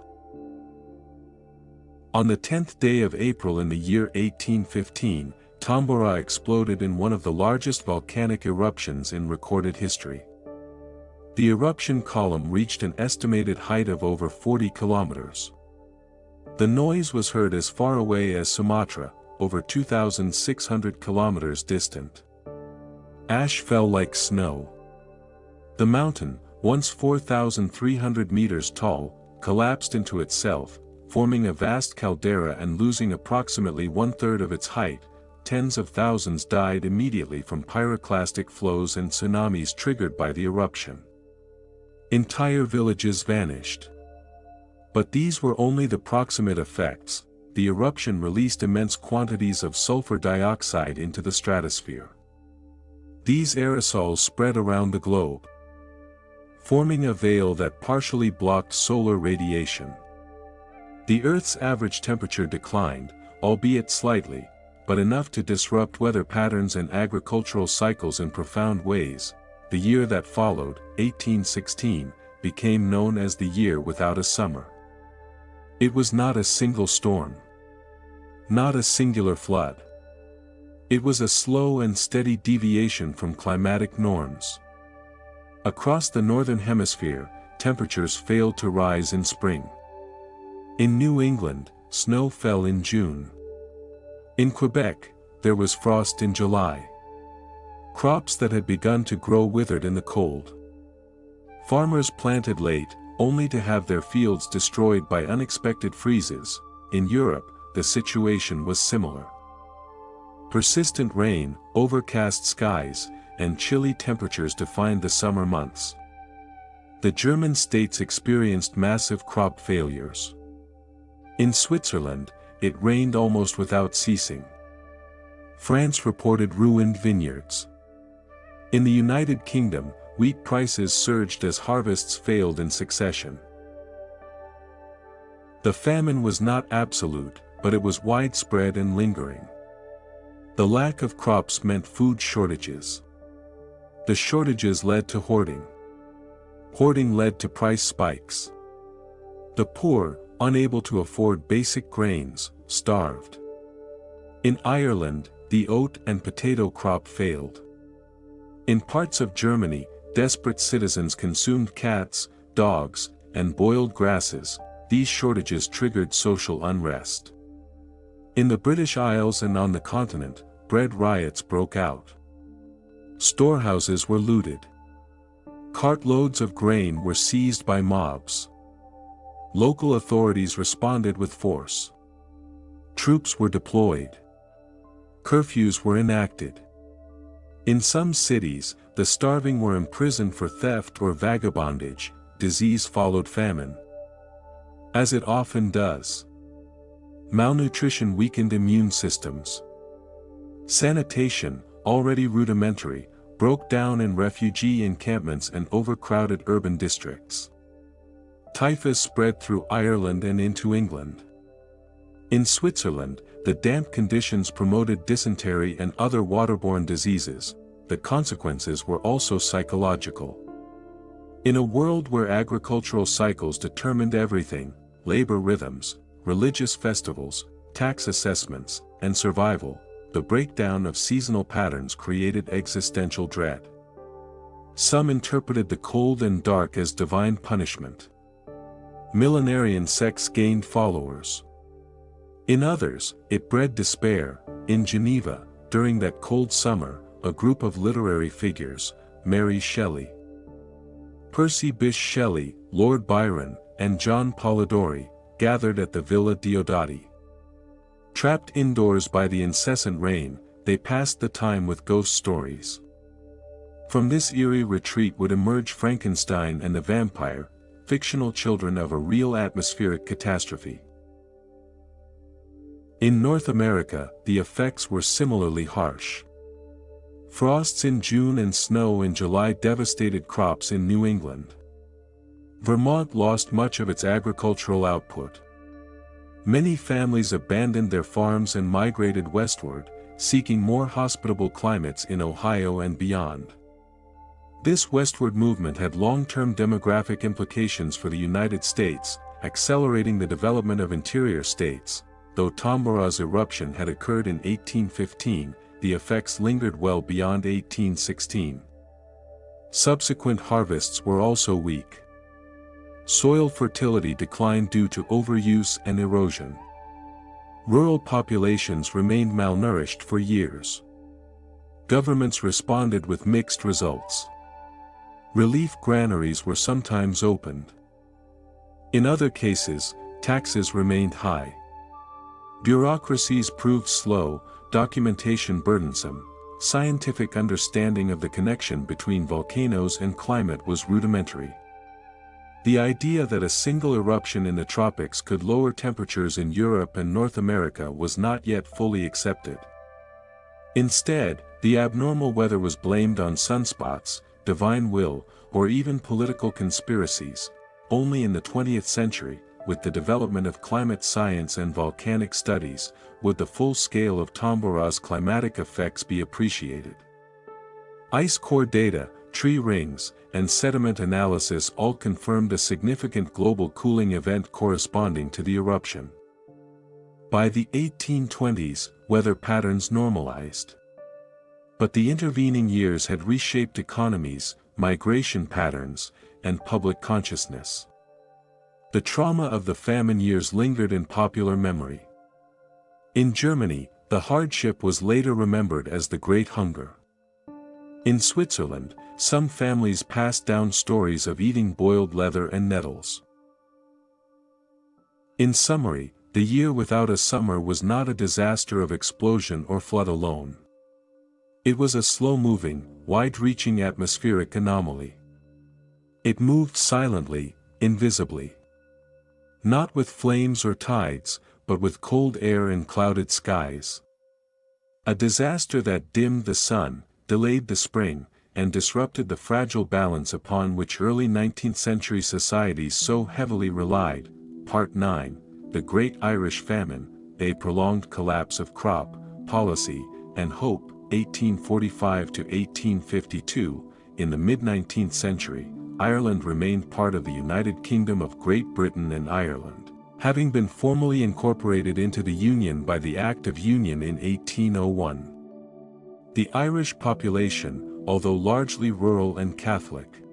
On the 10th day of April in the year 1815, Tambora exploded in one of the largest volcanic eruptions in recorded history. The eruption column reached an estimated height of over 40 kilometers. The noise was heard as far away as Sumatra, over 2,600 kilometers distant. Ash fell like snow. The mountain, once 4,300 meters tall, collapsed into itself, forming a vast caldera and losing approximately one-third of its height. Tens of thousands died immediately from pyroclastic flows and tsunamis triggered by the eruption. Entire villages vanished. But these were only the proximate effects. The eruption released immense quantities of sulfur dioxide into the stratosphere. These aerosols spread around the globe, forming a veil that partially blocked solar radiation. The Earth's average temperature declined, albeit slightly, but enough to disrupt weather patterns and agricultural cycles in profound ways. The year that followed, 1816, became known as the Year Without a Summer. It was not a single storm. Not a singular flood. It was a slow and steady deviation from climatic norms. Across the northern hemisphere, temperatures failed to rise in spring. In New England, snow fell in June. In Quebec, there was frost in July. Crops that had begun to grow withered in the cold. Farmers planted late, only to have their fields destroyed by unexpected freezes. In Europe, the situation was similar. Persistent rain, overcast skies, and chilly temperatures defined the summer months. The German states experienced massive crop failures. In Switzerland, it rained almost without ceasing. France reported ruined vineyards. In the United Kingdom, wheat prices surged as harvests failed in succession. The famine was not absolute, but it was widespread and lingering. The lack of crops meant food shortages. The shortages led to hoarding. Hoarding led to price spikes. The poor, unable to afford basic grains, starved. In Ireland, the oat and potato crop failed. In parts of Germany, desperate citizens consumed cats, dogs, and boiled grasses. These shortages triggered social unrest. In the British Isles and on the continent, bread riots broke out. Storehouses were looted. Cartloads of grain were seized by mobs. Local authorities responded with force. Troops were deployed. Curfews were enacted. In some cities, the starving were imprisoned for theft or vagabondage. Disease followed famine. As it often does. Malnutrition weakened immune systems. Sanitation, already rudimentary, broke down in refugee encampments and overcrowded urban districts. Typhus spread through Ireland and into England. In Switzerland, the damp conditions promoted dysentery and other waterborne diseases. The consequences were also psychological. In a world where agricultural cycles determined everything, labor rhythms, religious festivals, tax assessments, and survival, the breakdown of seasonal patterns created existential dread. Some interpreted the cold and dark as divine punishment. Millenarian sects gained followers. In others, it bred despair. In Geneva, during that cold summer, a group of literary figures, Mary Shelley, Percy Bysshe Shelley, Lord Byron, and John Polidori, gathered at the Villa Diodati. Trapped indoors by the incessant rain, they passed the time with ghost stories. From this eerie retreat would emerge Frankenstein and the vampire, fictional children of a real atmospheric catastrophe. In North America, the effects were similarly harsh. Frosts in June and snow in July devastated crops in New England. Vermont lost much of its agricultural output. Many families abandoned their farms and migrated westward, seeking more hospitable climates in Ohio and beyond. This westward movement had long-term demographic implications for the United States, accelerating the development of interior states. Though Tambora's eruption had occurred in 1815, the effects lingered well beyond 1816. Subsequent harvests were also weak. Soil fertility declined due to overuse and erosion. Rural populations remained malnourished for years. Governments responded with mixed results. Relief granaries were sometimes opened. In other cases, taxes remained high. Bureaucracies proved slow, documentation burdensome, scientific understanding of the connection between volcanoes and climate was rudimentary. The idea that a single eruption in the tropics could lower temperatures in Europe and North America was not yet fully accepted. Instead, the abnormal weather was blamed on sunspots, divine will, or even political conspiracies. Only in the 20th century, with the development of climate science and volcanic studies, would the full scale of Tambora's climatic effects be appreciated. Ice core data, tree rings, and sediment analysis all confirmed a significant global cooling event corresponding to the eruption. By the 1820s, weather patterns normalized. But the intervening years had reshaped economies, migration patterns, and public consciousness. The trauma of the famine years lingered in popular memory. In Germany, the hardship was later remembered as the Great Hunger. In Switzerland, some families passed down stories of eating boiled leather and nettles. In summary, the year without a summer was not a disaster of explosion or flood alone. It was a slow-moving, wide-reaching atmospheric anomaly. It moved silently, invisibly. Not with flames or tides, but with cold air and clouded skies. A disaster that dimmed the sun, delayed the spring, and disrupted the fragile balance upon which early 19th century societies so heavily relied. Part 9, The Great Irish Famine, a prolonged collapse of crop, policy, and hope, 1845 to 1852. In the mid-19th century, Ireland remained part of the United Kingdom of Great Britain and Ireland, having been formally incorporated into the Union by the Act of Union in 1801. The Irish population, although largely rural and Catholic,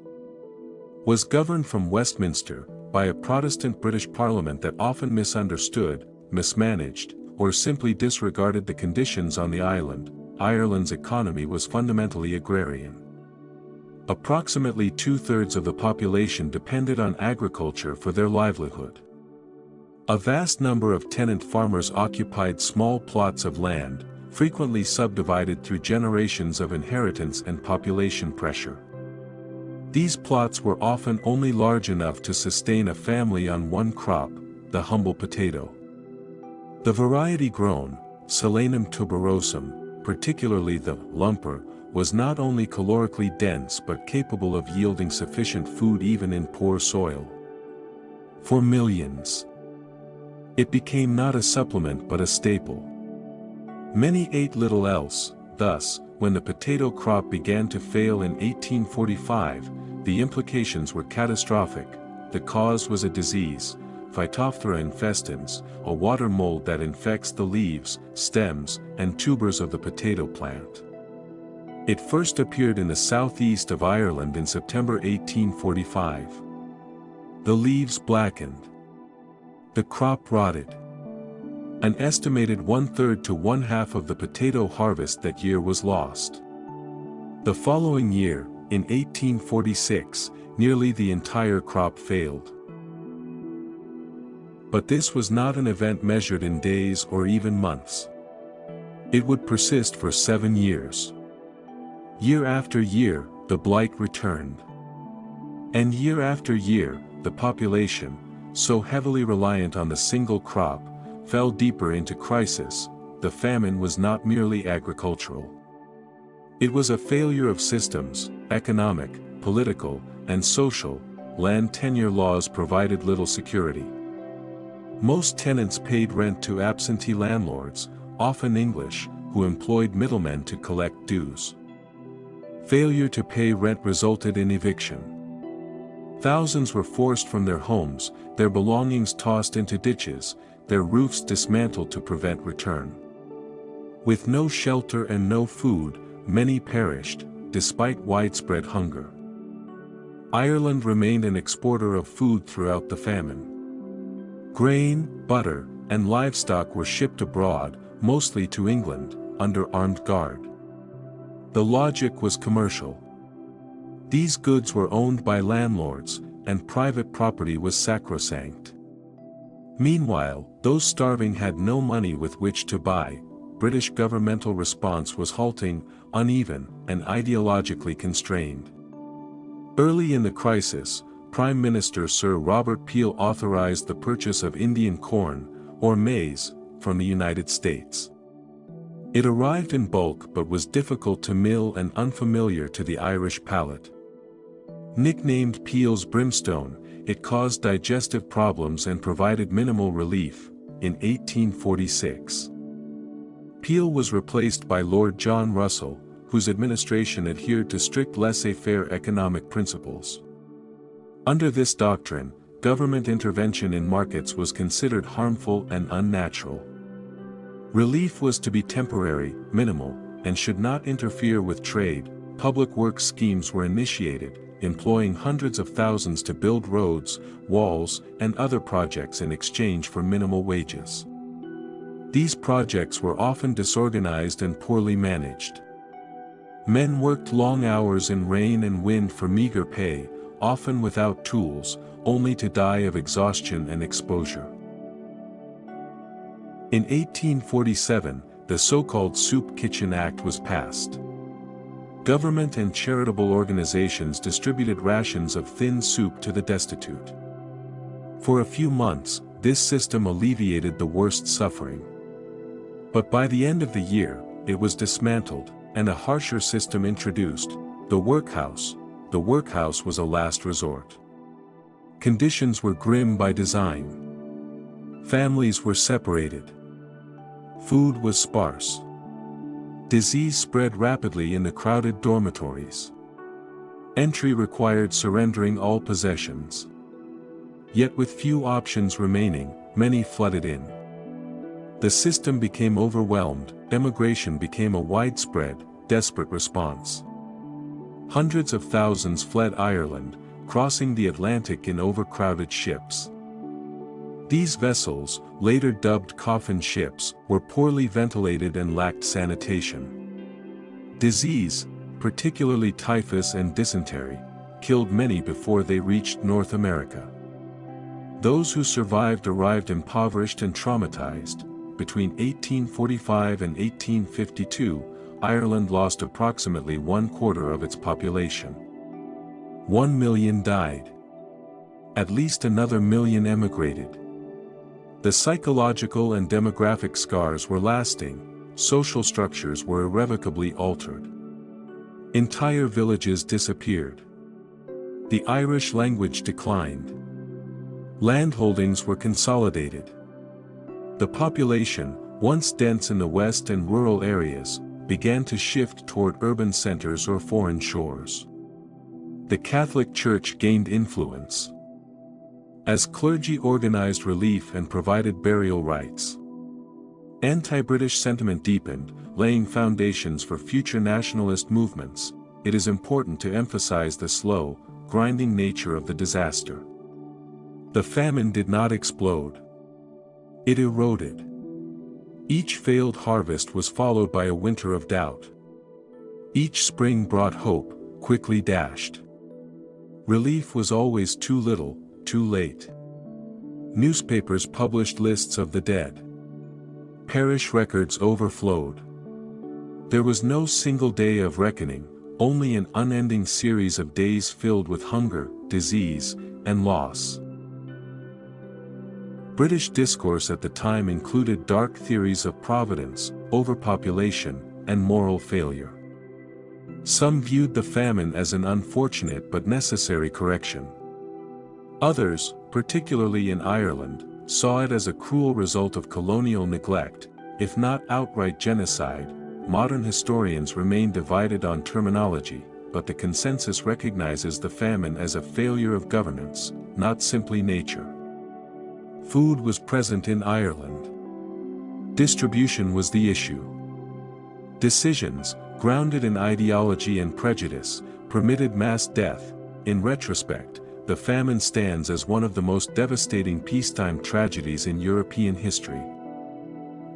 was governed from Westminster by a Protestant British Parliament that often misunderstood, mismanaged, or simply disregarded the conditions on the island. Ireland's economy was fundamentally agrarian. Approximately two-thirds of the population depended on agriculture for their livelihood. A vast number of tenant farmers occupied small plots of land, frequently subdivided through generations of inheritance and population pressure. These plots were often only large enough to sustain a family on one crop, the humble potato. The variety grown, Solanum tuberosum, particularly the lumper, was not only calorically dense but capable of yielding sufficient food even in poor soil. For millions, it became not a supplement but a staple. Many ate little else. Thus, when the potato crop began to fail in 1845, the implications were catastrophic. The cause was a disease, Phytophthora infestans, a water mold that infects the leaves, stems, and tubers of the potato plant. It first appeared in the southeast of Ireland in September 1845. The leaves blackened. The crop rotted. An estimated 1/3 to 1/2 of the potato harvest that year was lost. The following year, in 1846, nearly the entire crop failed. But this was not an event measured in days or even months. It would persist for 7 years. Year after year, the blight returned. And year after year, the population, so heavily reliant on the single crop, fell deeper into crisis. The famine was not merely agricultural. It was a failure of systems, economic, political, and social. Land tenure laws provided little security. Most tenants paid rent to absentee landlords, often English, who employed middlemen to collect dues. Failure to pay rent resulted in eviction. Thousands were forced from their homes, their belongings tossed into ditches, their roofs dismantled to prevent return. With no shelter and no food, many perished, despite widespread hunger. Ireland remained an exporter of food throughout the famine. Grain, butter, and livestock were shipped abroad, mostly to England, under armed guard. The logic was commercial. These goods were owned by landlords, and private property was sacrosanct. Meanwhile, those starving had no money with which to buy. British governmental response was halting, uneven, and ideologically constrained. Early in the crisis, Prime Minister Sir Robert Peel authorized the purchase of Indian corn, or maize, from the United States. It arrived in bulk but was difficult to mill and unfamiliar to the Irish palate. Nicknamed Peel's brimstone, it caused digestive problems and provided minimal relief. In 1846, Peel was replaced by Lord John Russell, whose administration adhered to strict laissez-faire economic principles. Under this doctrine, government intervention in markets was considered harmful and unnatural. Relief was to be temporary, minimal, and should not interfere with trade. Public works schemes were initiated, employing hundreds of thousands to build roads, walls, and other projects in exchange for minimal wages. These projects were often disorganized and poorly managed. Men worked long hours in rain and wind for meager pay, often without tools, only to die of exhaustion and exposure. In 1847, the so-called Soup Kitchen Act was passed. Government and charitable organizations distributed rations of thin soup to the destitute. For a few months, this system alleviated the worst suffering. But by the end of the year, it was dismantled, and a harsher system introduced, the workhouse. The workhouse was a last resort. Conditions were grim by design. Families were separated. Food was sparse. Disease spread rapidly in the crowded dormitories. Entry required surrendering all possessions. Yet with few options remaining, many flooded in. The system became overwhelmed. Emigration became a widespread, desperate response. Hundreds of thousands fled Ireland, crossing the Atlantic in overcrowded ships. These vessels, later dubbed coffin ships, were poorly ventilated and lacked sanitation. Disease, particularly typhus and dysentery, killed many before they reached North America. Those who survived arrived impoverished and traumatized. Between 1845 and 1852, Ireland lost approximately 1/4 of its population. 1 million died. At least another million emigrated. The psychological and demographic scars were lasting. Social structures were irrevocably altered. Entire villages disappeared. The Irish language declined. Landholdings were consolidated. The population, once dense in the west and rural areas, began to shift toward urban centers or foreign shores. The Catholic Church gained influence as clergy organized relief and provided burial rites. Anti-British sentiment deepened, laying foundations for future nationalist movements. It is important to emphasize the slow, grinding nature of the disaster. The famine did not explode. It eroded. Each failed harvest was followed by a winter of doubt. Each spring brought hope, quickly dashed. Relief was always too little, too late. Newspapers published lists of the dead. Parish records overflowed. There was no single day of reckoning, only an unending series of days filled with hunger, disease, and loss. British discourse at the time included dark theories of providence, overpopulation, and moral failure. Some viewed the famine as an unfortunate but necessary correction. Others, particularly in Ireland, saw it as a cruel result of colonial neglect, if not outright genocide. Modern historians remain divided on terminology, but the consensus recognizes the famine as a failure of governance, not simply nature. Food was present in Ireland. Distribution was the issue. Decisions, grounded in ideology and prejudice, permitted mass death. In retrospect, the famine stands as one of the most devastating peacetime tragedies in European history.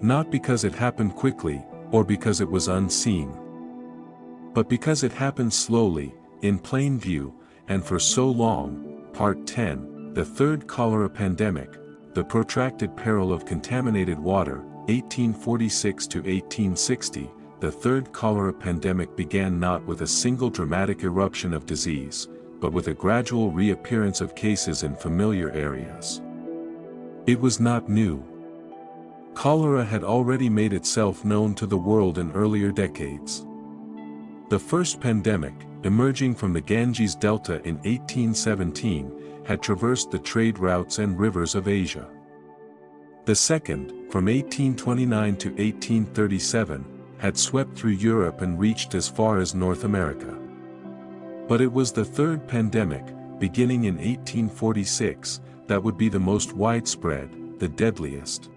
Not because it happened quickly, or because it was unseen, but because it happened slowly, in plain view, and for so long. Part 10, The Third Cholera Pandemic, The Protracted Peril of Contaminated Water, 1846 to 1860. The Third Cholera Pandemic began not with a single dramatic eruption of disease, but with a gradual reappearance of cases in familiar areas. It was not new. Cholera had already made itself known to the world in earlier decades. The first pandemic, emerging from the Ganges Delta in 1817, had traversed the trade routes and rivers of Asia. The second, from 1829 to 1837, had swept through Europe and reached as far as North America. But it was the third pandemic, beginning in 1846, that would be the most widespread, the deadliest.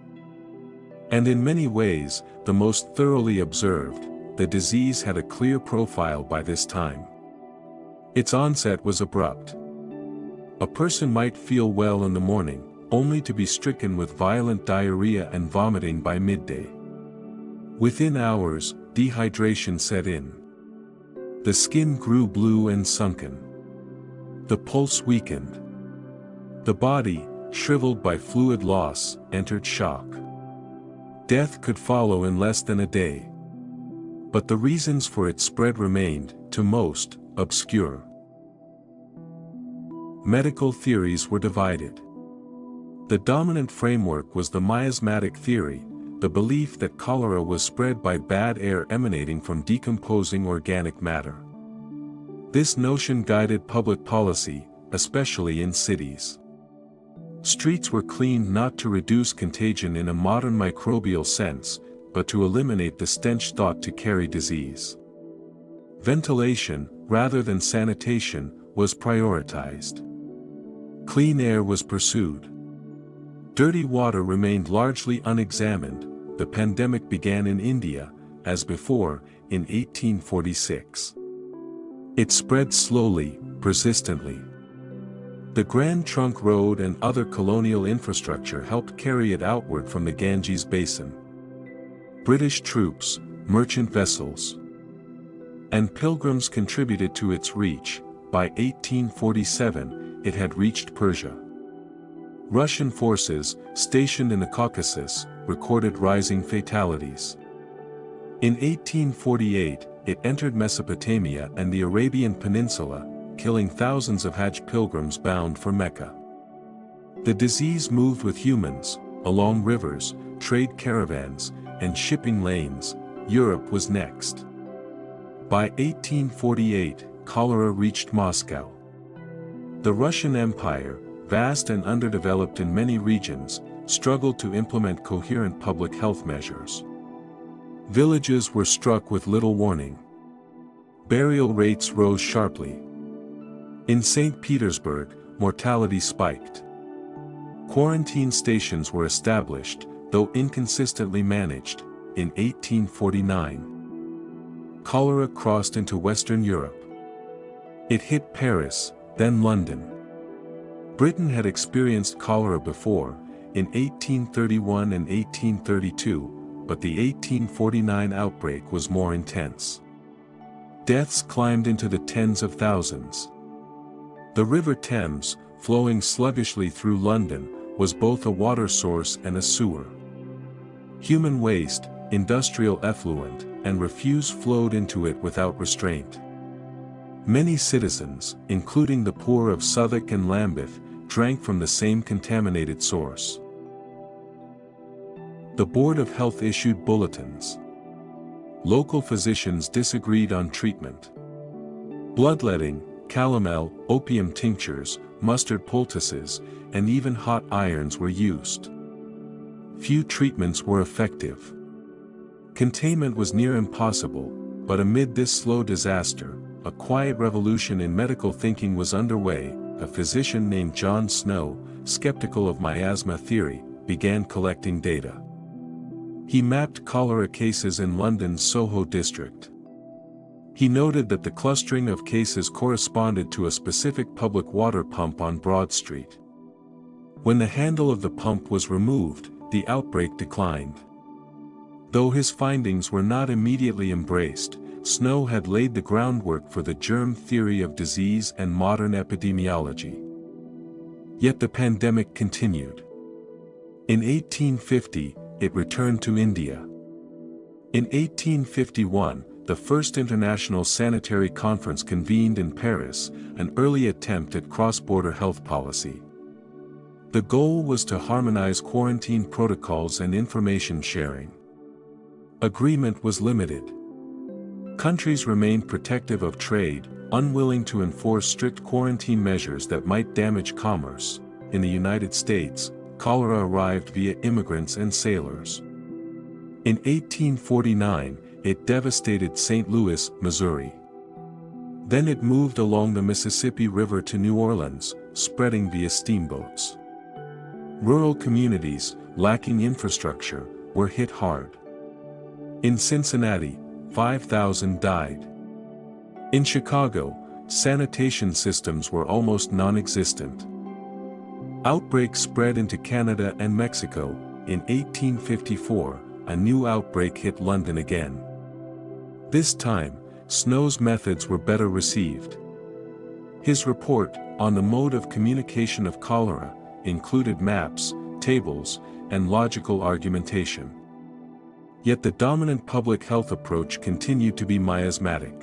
And in many ways, the most thoroughly observed. The disease had a clear profile by this time. Its onset was abrupt. A person might feel well in the morning, only to be stricken with violent diarrhea and vomiting by midday. Within hours, dehydration set in. The skin grew blue and sunken. The pulse weakened. The body, shriveled by fluid loss, entered shock. Death could follow in less than a day. But the reasons for its spread remained, to most, obscure. Medical theories were divided. The dominant framework was the miasmatic theory, the belief that cholera was spread by bad air emanating from decomposing organic matter. This notion guided public policy, especially in cities. Streets were cleaned not to reduce contagion in a modern microbial sense, but to eliminate the stench thought to carry disease. Ventilation, rather than sanitation, was prioritized. Clean air was pursued. Dirty water remained largely unexamined. The pandemic began in India, as before, in 1846. It spread slowly, persistently. The Grand Trunk Road and other colonial infrastructure helped carry it outward from the Ganges Basin. British troops, merchant vessels, and pilgrims contributed to its reach. By 1847, it had reached Persia. Russian forces, stationed in the Caucasus, recorded rising fatalities. In 1848, it entered Mesopotamia and the Arabian Peninsula, killing thousands of Hajj pilgrims bound for Mecca. The disease moved with humans, along rivers, trade caravans, and shipping lanes. Europe was next. By 1848, cholera reached Moscow. The Russian Empire, vast and underdeveloped in many regions, struggled to implement coherent public health measures. Villages were struck with little warning. Burial rates rose sharply. In St. Petersburg, mortality spiked. Quarantine stations were established, though inconsistently managed, in 1849. Cholera crossed into Western Europe. It hit Paris, then London. Britain had experienced cholera before, in 1831 and 1832, but the 1849 outbreak was more intense. Deaths climbed into the tens of thousands. The River Thames, flowing sluggishly through London, was both a water source and a sewer. Human waste, industrial effluent, and refuse flowed into it without restraint. Many citizens, including the poor of Southwark and Lambeth, drank from the same contaminated source. The Board of Health issued bulletins. Local physicians disagreed on treatment. Bloodletting, calomel, opium tinctures, mustard poultices, and even hot irons were used. Few treatments were effective. Containment was near impossible, but amid this slow disaster, a quiet revolution in medical thinking was underway. A physician named John Snow, skeptical of miasma theory, began collecting data. He mapped cholera cases in London's Soho district. He noted that the clustering of cases corresponded to a specific public water pump on Broad Street. When the handle of the pump was removed, the outbreak declined. Though his findings were not immediately embraced, Snow had laid the groundwork for the germ theory of disease and modern epidemiology. Yet the pandemic continued. In 1850, it returned to India. In 1851, the first International Sanitary Conference convened in Paris, an early attempt at cross-border health policy. The goal was to harmonize quarantine protocols and information sharing. Agreement was limited. Countries remained protective of trade, unwilling to enforce strict quarantine measures that might damage commerce. In the United States, cholera arrived via immigrants and sailors. In 1849, it devastated St. Louis, Missouri. Then it moved along the Mississippi River to New Orleans, spreading via steamboats. Rural communities, lacking infrastructure, were hit hard. In Cincinnati, 5,000 died. In Chicago, sanitation systems were almost non-existent. Outbreaks spread into Canada and Mexico. In 1854, a new outbreak hit London again. This time, Snow's methods were better received. His report, on the mode of communication of cholera, included maps, tables, and logical argumentation. Yet the dominant public health approach continued to be miasmatic.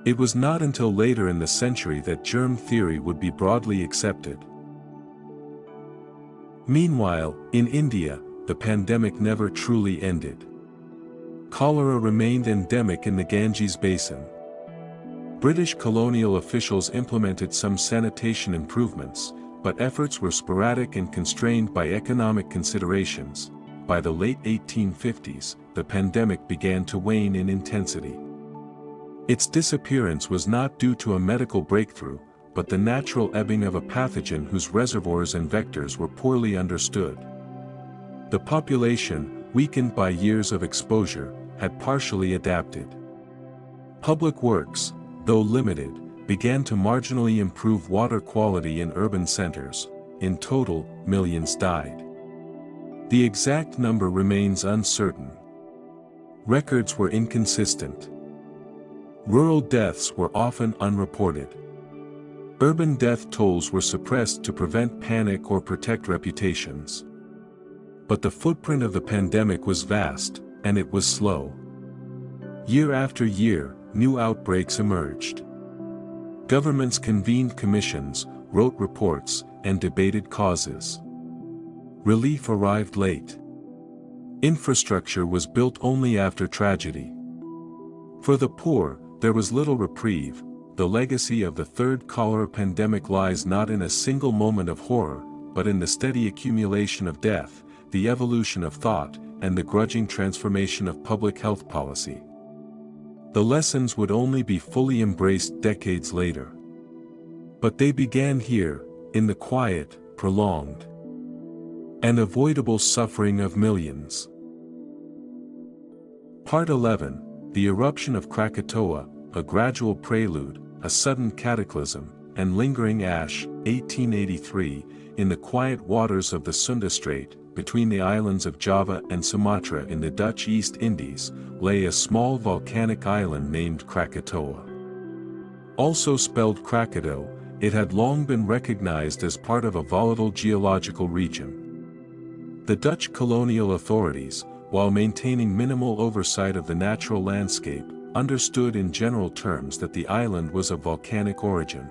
It was not until later in the century that germ theory would be broadly accepted. Meanwhile, in India, the pandemic never truly ended. Cholera remained endemic in the Ganges basin. British colonial officials implemented some sanitation improvements, but efforts were sporadic and constrained by economic considerations. By the late 1850s, the pandemic began to wane in intensity. Its disappearance was not due to a medical breakthrough, but the natural ebbing of a pathogen whose reservoirs and vectors were poorly understood. The population, weakened by years of exposure, had partially adapted. Public works, though limited, began to marginally improve water quality in urban centers. In total, millions died. The exact number remains uncertain. Records were inconsistent. Rural deaths were often unreported. Urban death tolls were suppressed to prevent panic or protect reputations. But the footprint of the pandemic was vast, and it was slow. Year after year, new outbreaks emerged. Governments convened commissions, wrote reports, and debated causes. Relief arrived late. Infrastructure was built only after tragedy. For the poor, there was little reprieve. The legacy of the third cholera pandemic lies not in a single moment of horror, but in the steady accumulation of death, the evolution of thought, and the grudging transformation of public health policy. The lessons would only be fully embraced decades later. But they began here, in the quiet, prolonged, and avoidable suffering of millions. Part 11, The Eruption of Krakatoa, a Gradual Prelude, a Sudden Cataclysm, and Lingering Ash, 1883, in the quiet waters of the Sunda Strait, between the islands of Java and Sumatra in the Dutch East Indies, lay a small volcanic island named Krakatoa. Also spelled Krakatoa, it had long been recognized as part of a volatile geological region. The Dutch colonial authorities, while maintaining minimal oversight of the natural landscape, understood in general terms that the island was of volcanic origin.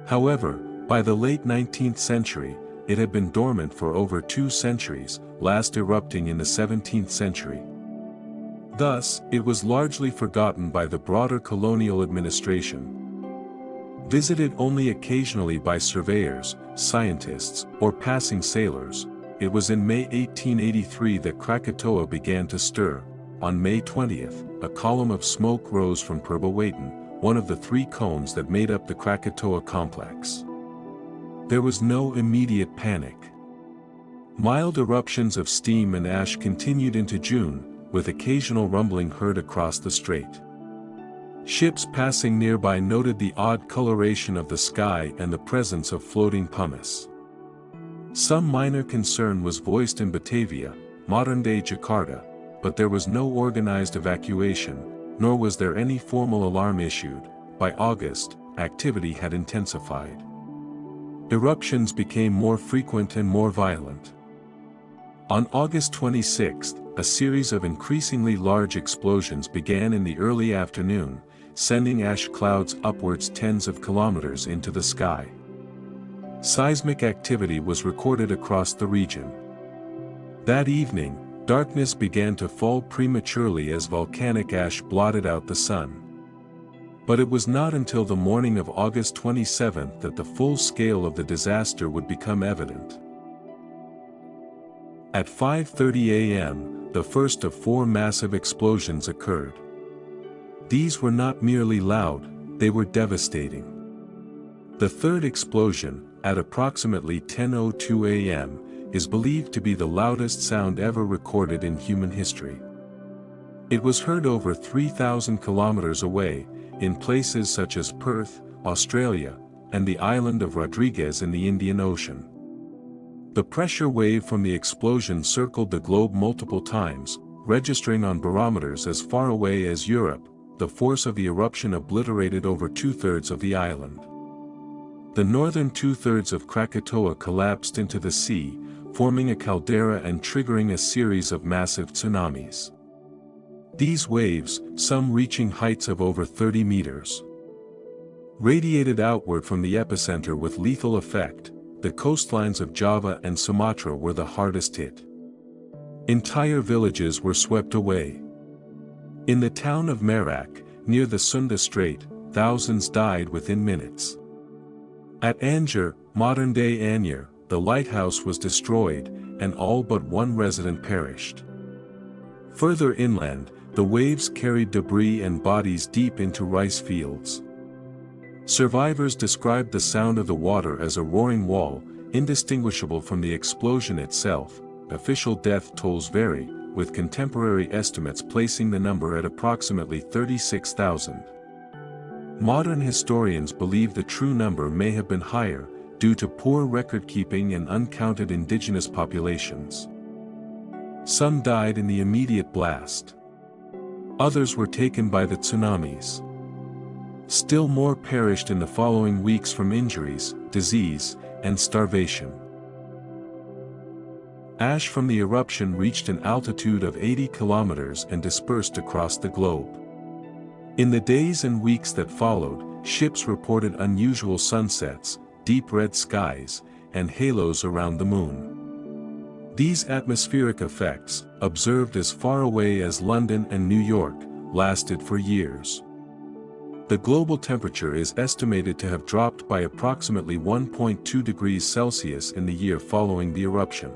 However, by the late 19th century, it had been dormant for over 2 centuries, last erupting in the 17th century. Thus, it was largely forgotten by the broader colonial administration. Visited only occasionally by surveyors, scientists, or passing sailors, it was in May 1883 that Krakatoa began to stir. On May 20th, a column of smoke rose from Purbawaitan, one of the 3 cones that made up the Krakatoa complex. There was no immediate panic. Mild eruptions of steam and ash continued into June, with occasional rumbling heard across the strait. Ships passing nearby noted the odd coloration of the sky and the presence of floating pumice. Some minor concern was voiced in Batavia, modern-day Jakarta, but there was no organized evacuation, nor was there any formal alarm issued. By August, activity had intensified. Eruptions became more frequent and more violent. On August 26, a series of increasingly large explosions began in the early afternoon, sending ash clouds upwards tens of kilometers into the sky. Seismic activity was recorded across the region. That evening, darkness began to fall prematurely as volcanic ash blotted out the sun. But it was not until the morning of August 27 that the full scale of the disaster would become evident. At 5:30 a.m., the first of 4 massive explosions occurred. These were not merely loud, they were devastating. The third explosion, at approximately 10:02 a.m., is believed to be the loudest sound ever recorded in human history. It was heard over 3,000 kilometers away, in places such as Perth, Australia, and the island of Rodriguez in the Indian Ocean. The pressure wave from the explosion circled the globe multiple times, registering on barometers as far away as Europe. The force of the eruption obliterated over 2/3 of the island. The northern 2/3 of Krakatoa collapsed into the sea, forming a caldera and triggering a series of massive tsunamis. These waves, some reaching heights of over 30 meters, radiated outward from the epicenter with lethal effect. The coastlines of Java and Sumatra were the hardest hit. Entire villages were swept away. In the town of Merak, near the Sunda Strait, thousands died within minutes. At Anjar, modern-day Anyer, the lighthouse was destroyed, and all but 1 resident perished. Further inland, the waves carried debris and bodies deep into rice fields. Survivors described the sound of the water as a roaring wall, indistinguishable from the explosion itself. Official death tolls vary, with contemporary estimates placing the number at approximately 36,000. Modern historians believe the true number may have been higher, due to poor record-keeping and uncounted indigenous populations. Some died in the immediate blast. Others were taken by the tsunamis. Still more perished in the following weeks from injuries, disease, and starvation. Ash from the eruption reached an altitude of 80 kilometers and dispersed across the globe. In the days and weeks that followed, ships reported unusual sunsets, deep red skies, and halos around the moon. These atmospheric effects, observed as far away as London and New York, lasted for years. The global temperature is estimated to have dropped by approximately 1.2 degrees Celsius in the year following the eruption.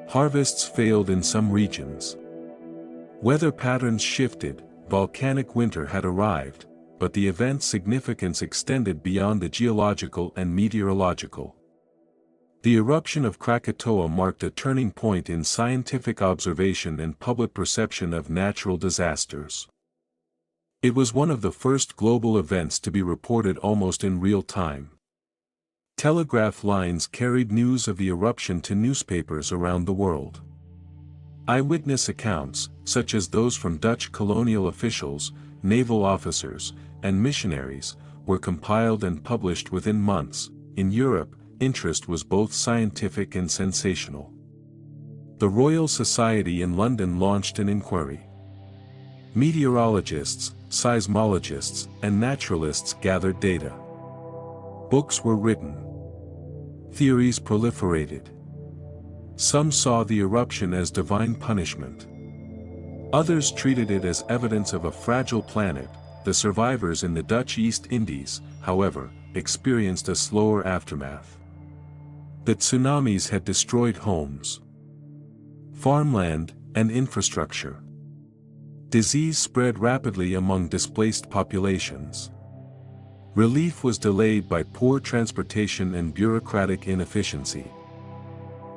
Harvests failed in some regions. Weather patterns shifted, volcanic winter had arrived, but the event's significance extended beyond the geological and meteorological. The eruption of Krakatoa marked a turning point in scientific observation and public perception of natural disasters. It was one of the first global events to be reported almost in real time. Telegraph lines carried news of the eruption to newspapers around the world. Eyewitness accounts, such as those from Dutch colonial officials, naval officers, and missionaries, were compiled and published within months. In Europe, interest was both scientific and sensational. The Royal Society in London launched an inquiry. Meteorologists, seismologists, and naturalists gathered data. Books were written. Theories proliferated. Some saw the eruption as divine punishment. Others treated it as evidence of a fragile planet. The survivors in the Dutch East Indies, however, experienced a slower aftermath. The tsunamis had destroyed homes, farmland, and infrastructure. Disease spread rapidly among displaced populations. Relief was delayed by poor transportation and bureaucratic inefficiency.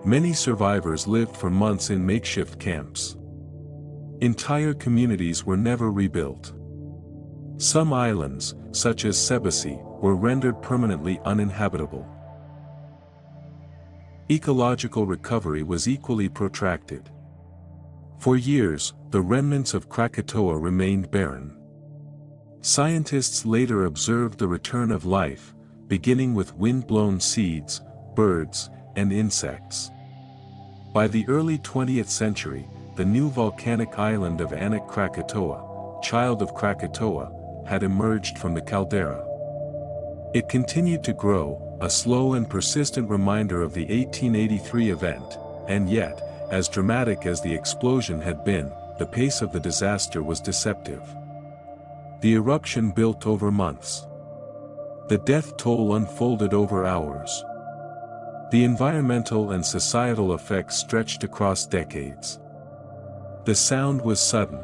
Many survivors lived for months in makeshift camps. Entire communities were never rebuilt. Some islands, such as Sebesi, were rendered permanently uninhabitable. Ecological recovery was equally protracted. For years, the remnants of Krakatoa remained barren. Scientists later observed the return of life, beginning with wind-blown seeds, birds, and insects. By the early 20th century, the new volcanic island of Anak Krakatoa, child of Krakatoa, had emerged from the caldera. It continued to grow, a slow and persistent reminder of the 1883 event, and yet, as dramatic as the explosion had been, the pace of the disaster was deceptive. The eruption built over months. The death toll unfolded over hours. The environmental and societal effects stretched across decades. The sound was sudden.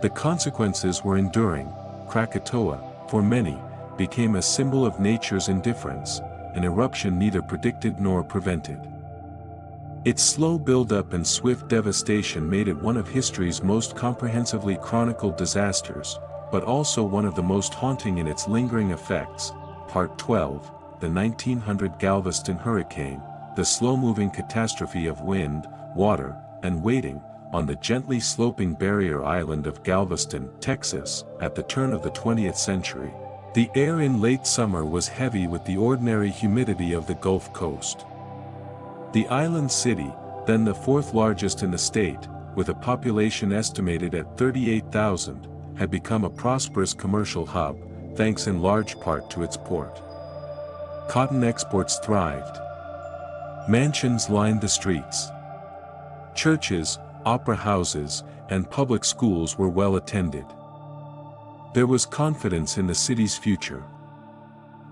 The consequences were enduring. Krakatoa, for many, became a symbol of nature's indifference, an eruption neither predicted nor prevented. Its slow build-up and swift devastation made it one of history's most comprehensively chronicled disasters, but also one of the most haunting in its lingering effects. Part 12, the 1900 Galveston hurricane, the slow-moving catastrophe of wind, water, and weighting, on the gently sloping barrier island of Galveston, Texas, at the turn of the 20th century. The air in late summer was heavy with the ordinary humidity of the Gulf Coast. The island city, then the fourth largest in the state, with a population estimated at 38,000, had become a prosperous commercial hub, thanks in large part to its port. Cotton exports thrived. Mansions lined the streets. Churches, opera houses, and public schools were well attended. There was confidence in the city's future.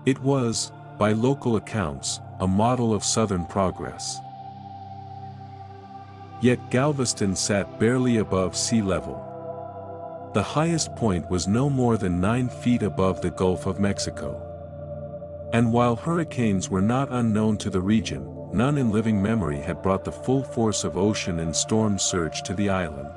It was, by local accounts, a model of Southern progress. Yet Galveston sat barely above sea level. The highest point was no more than 9 feet above the Gulf of Mexico. And while hurricanes were not unknown to the region, none in living memory had brought the full force of ocean and storm surge to the island.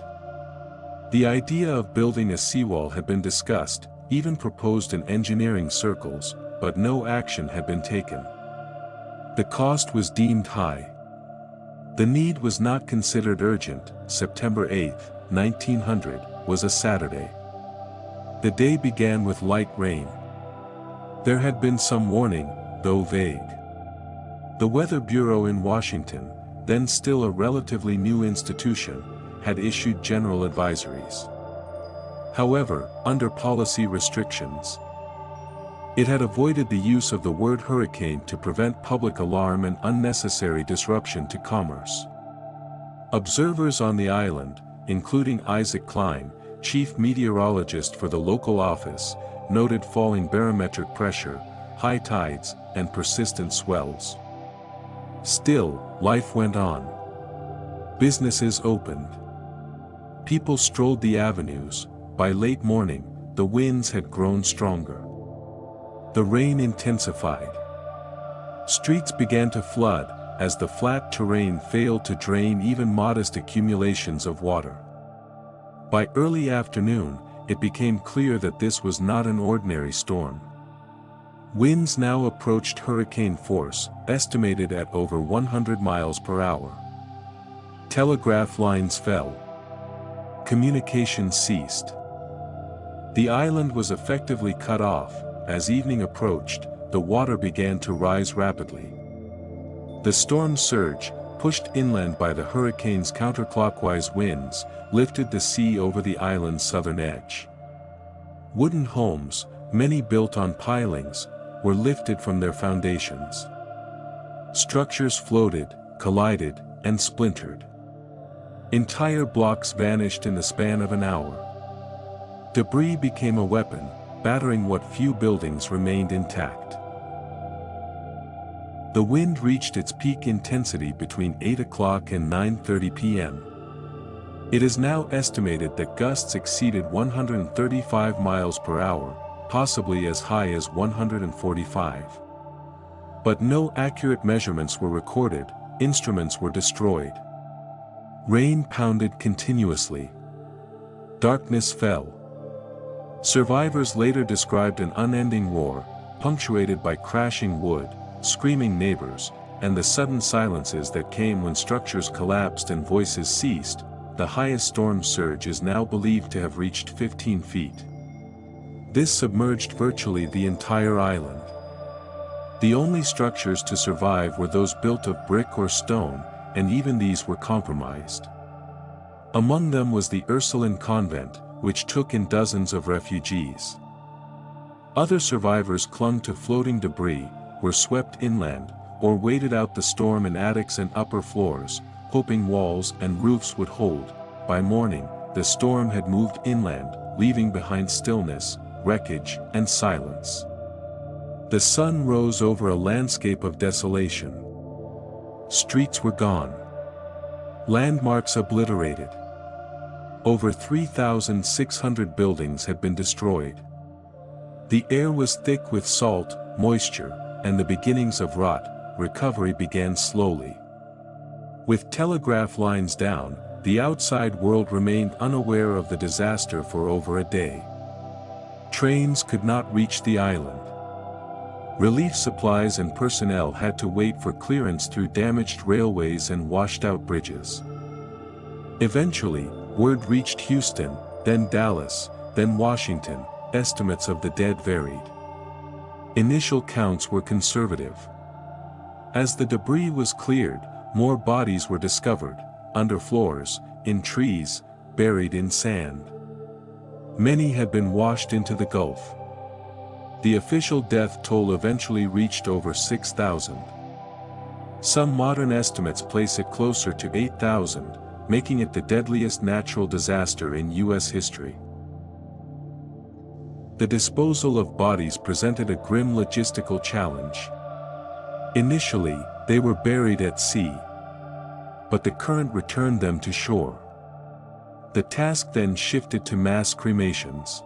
The idea of building a seawall had been discussed, even proposed in engineering circles, but no action had been taken. The cost was deemed high. The need was not considered urgent. September 8, 1900, was a Saturday. The day began with light rain. There had been some warning, though vague. The Weather Bureau in Washington, then still a relatively new institution, had issued general advisories. However, under policy restrictions, it had avoided the use of the word hurricane to prevent public alarm and unnecessary disruption to commerce. Observers on the island, including Isaac Klein, chief meteorologist for the local office, noted falling barometric pressure, high tides, and persistent swells. Still, life went on. Businesses opened. People strolled the avenues. By late morning, the winds had grown stronger. The rain intensified. Streets began to flood, as the flat terrain failed to drain even modest accumulations of water. By early afternoon, it became clear that this was not an ordinary storm. Winds now approached hurricane force, estimated at over 100 miles per hour. Telegraph lines fell. Communication ceased. The island was effectively cut off. As evening approached, the water began to rise rapidly. The storm's surge, pushed inland by the hurricane's counterclockwise winds, lifted the sea over the island's southern edge. Wooden homes, many built on pilings, were lifted from their foundations. Structures floated, collided, and splintered. Entire blocks vanished in the span of an hour. Debris became a weapon, battering what few buildings remained intact. The wind reached its peak intensity between 8 o'clock and 9:30 p.m. It is now estimated that gusts exceeded 135 miles per hour, possibly as high as 145. But no accurate measurements were recorded, instruments were destroyed. Rain pounded continuously. Darkness fell. Survivors later described an unending roar, punctuated by crashing wood, screaming neighbors, and the sudden silences that came when structures collapsed and voices ceased. The highest storm surge is now believed to have reached 15 feet. This submerged virtually the entire island. The only structures to survive were those built of brick or stone, and even these were compromised. Among them was the Ursuline convent, which took in dozens of refugees. Other survivors clung to floating debris, were swept inland, or waited out the storm in attics and upper floors, hoping walls and roofs would hold. By morning, the storm had moved inland, leaving behind stillness, wreckage, and silence. The sun rose over a landscape of desolation. Streets were gone. Landmarks obliterated. Over 3,600 buildings had been destroyed. The air was thick with salt, moisture, and the beginnings of rot. Recovery began slowly. With telegraph lines down, the outside world remained unaware of the disaster for over a day. Trains could not reach the island. Relief supplies and personnel had to wait for clearance through damaged railways and washed-out bridges. Eventually, word reached Houston, then Dallas, then Washington. Estimates of the dead varied. Initial counts were conservative. As the debris was cleared, more bodies were discovered, under floors, in trees, buried in sand. Many had been washed into the Gulf. The official death toll eventually reached over 6,000. Some modern estimates place it closer to 8,000, making it the deadliest natural disaster in U.S. history. The disposal of bodies presented a grim logistical challenge. Initially, they were buried at sea. But the current returned them to shore. The task then shifted to mass cremations.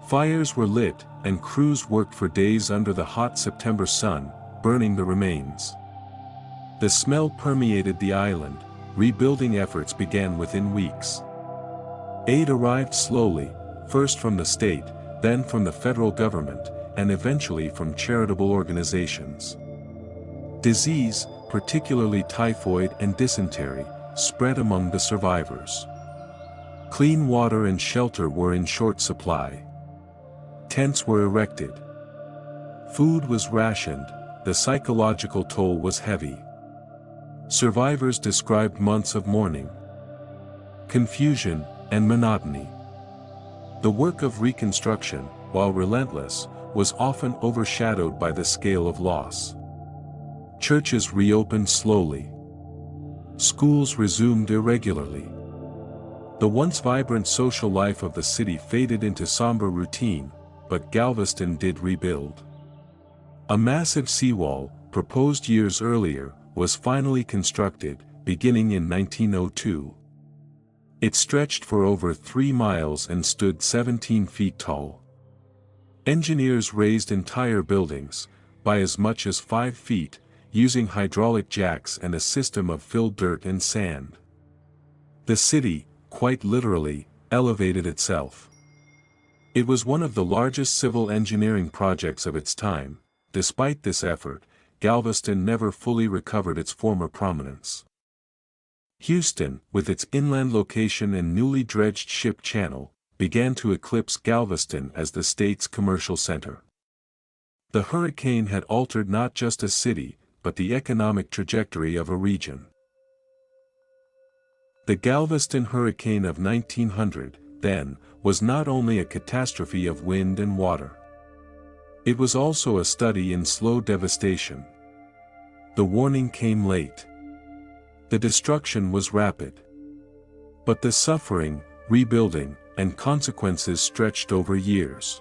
Fires were lit, and crews worked for days under the hot September sun, burning the remains. The smell permeated the island. Rebuilding efforts began within weeks. Aid arrived slowly, first from the state, then from the federal government, and eventually from charitable organizations. Disease, particularly typhoid and dysentery, spread among the survivors. Clean water and shelter were in short supply. Tents were erected. Food was rationed. The psychological toll was heavy. Survivors described months of mourning, confusion, and monotony. The work of reconstruction, while relentless, was often overshadowed by the scale of loss. Churches reopened slowly. Schools resumed irregularly. The once vibrant social life of the city faded into somber routine, but Galveston did rebuild. A massive seawall, proposed years earlier, was finally constructed, beginning in 1902. It stretched for over 3 miles and stood 17 feet tall. Engineers raised entire buildings, by as much as 5 feet, using hydraulic jacks and a system of filled dirt and sand. The city, quite literally, elevated itself. It was one of the largest civil engineering projects of its time. Despite this effort, Galveston never fully recovered its former prominence. Houston, with its inland location and newly dredged ship channel, began to eclipse Galveston as the state's commercial center. The hurricane had altered not just a city, but the economic trajectory of a region. The Galveston hurricane of 1900, then, was not only a catastrophe of wind and water. It was also a study in slow devastation. The warning came late. The destruction was rapid. But the suffering, rebuilding, and consequences stretched over years.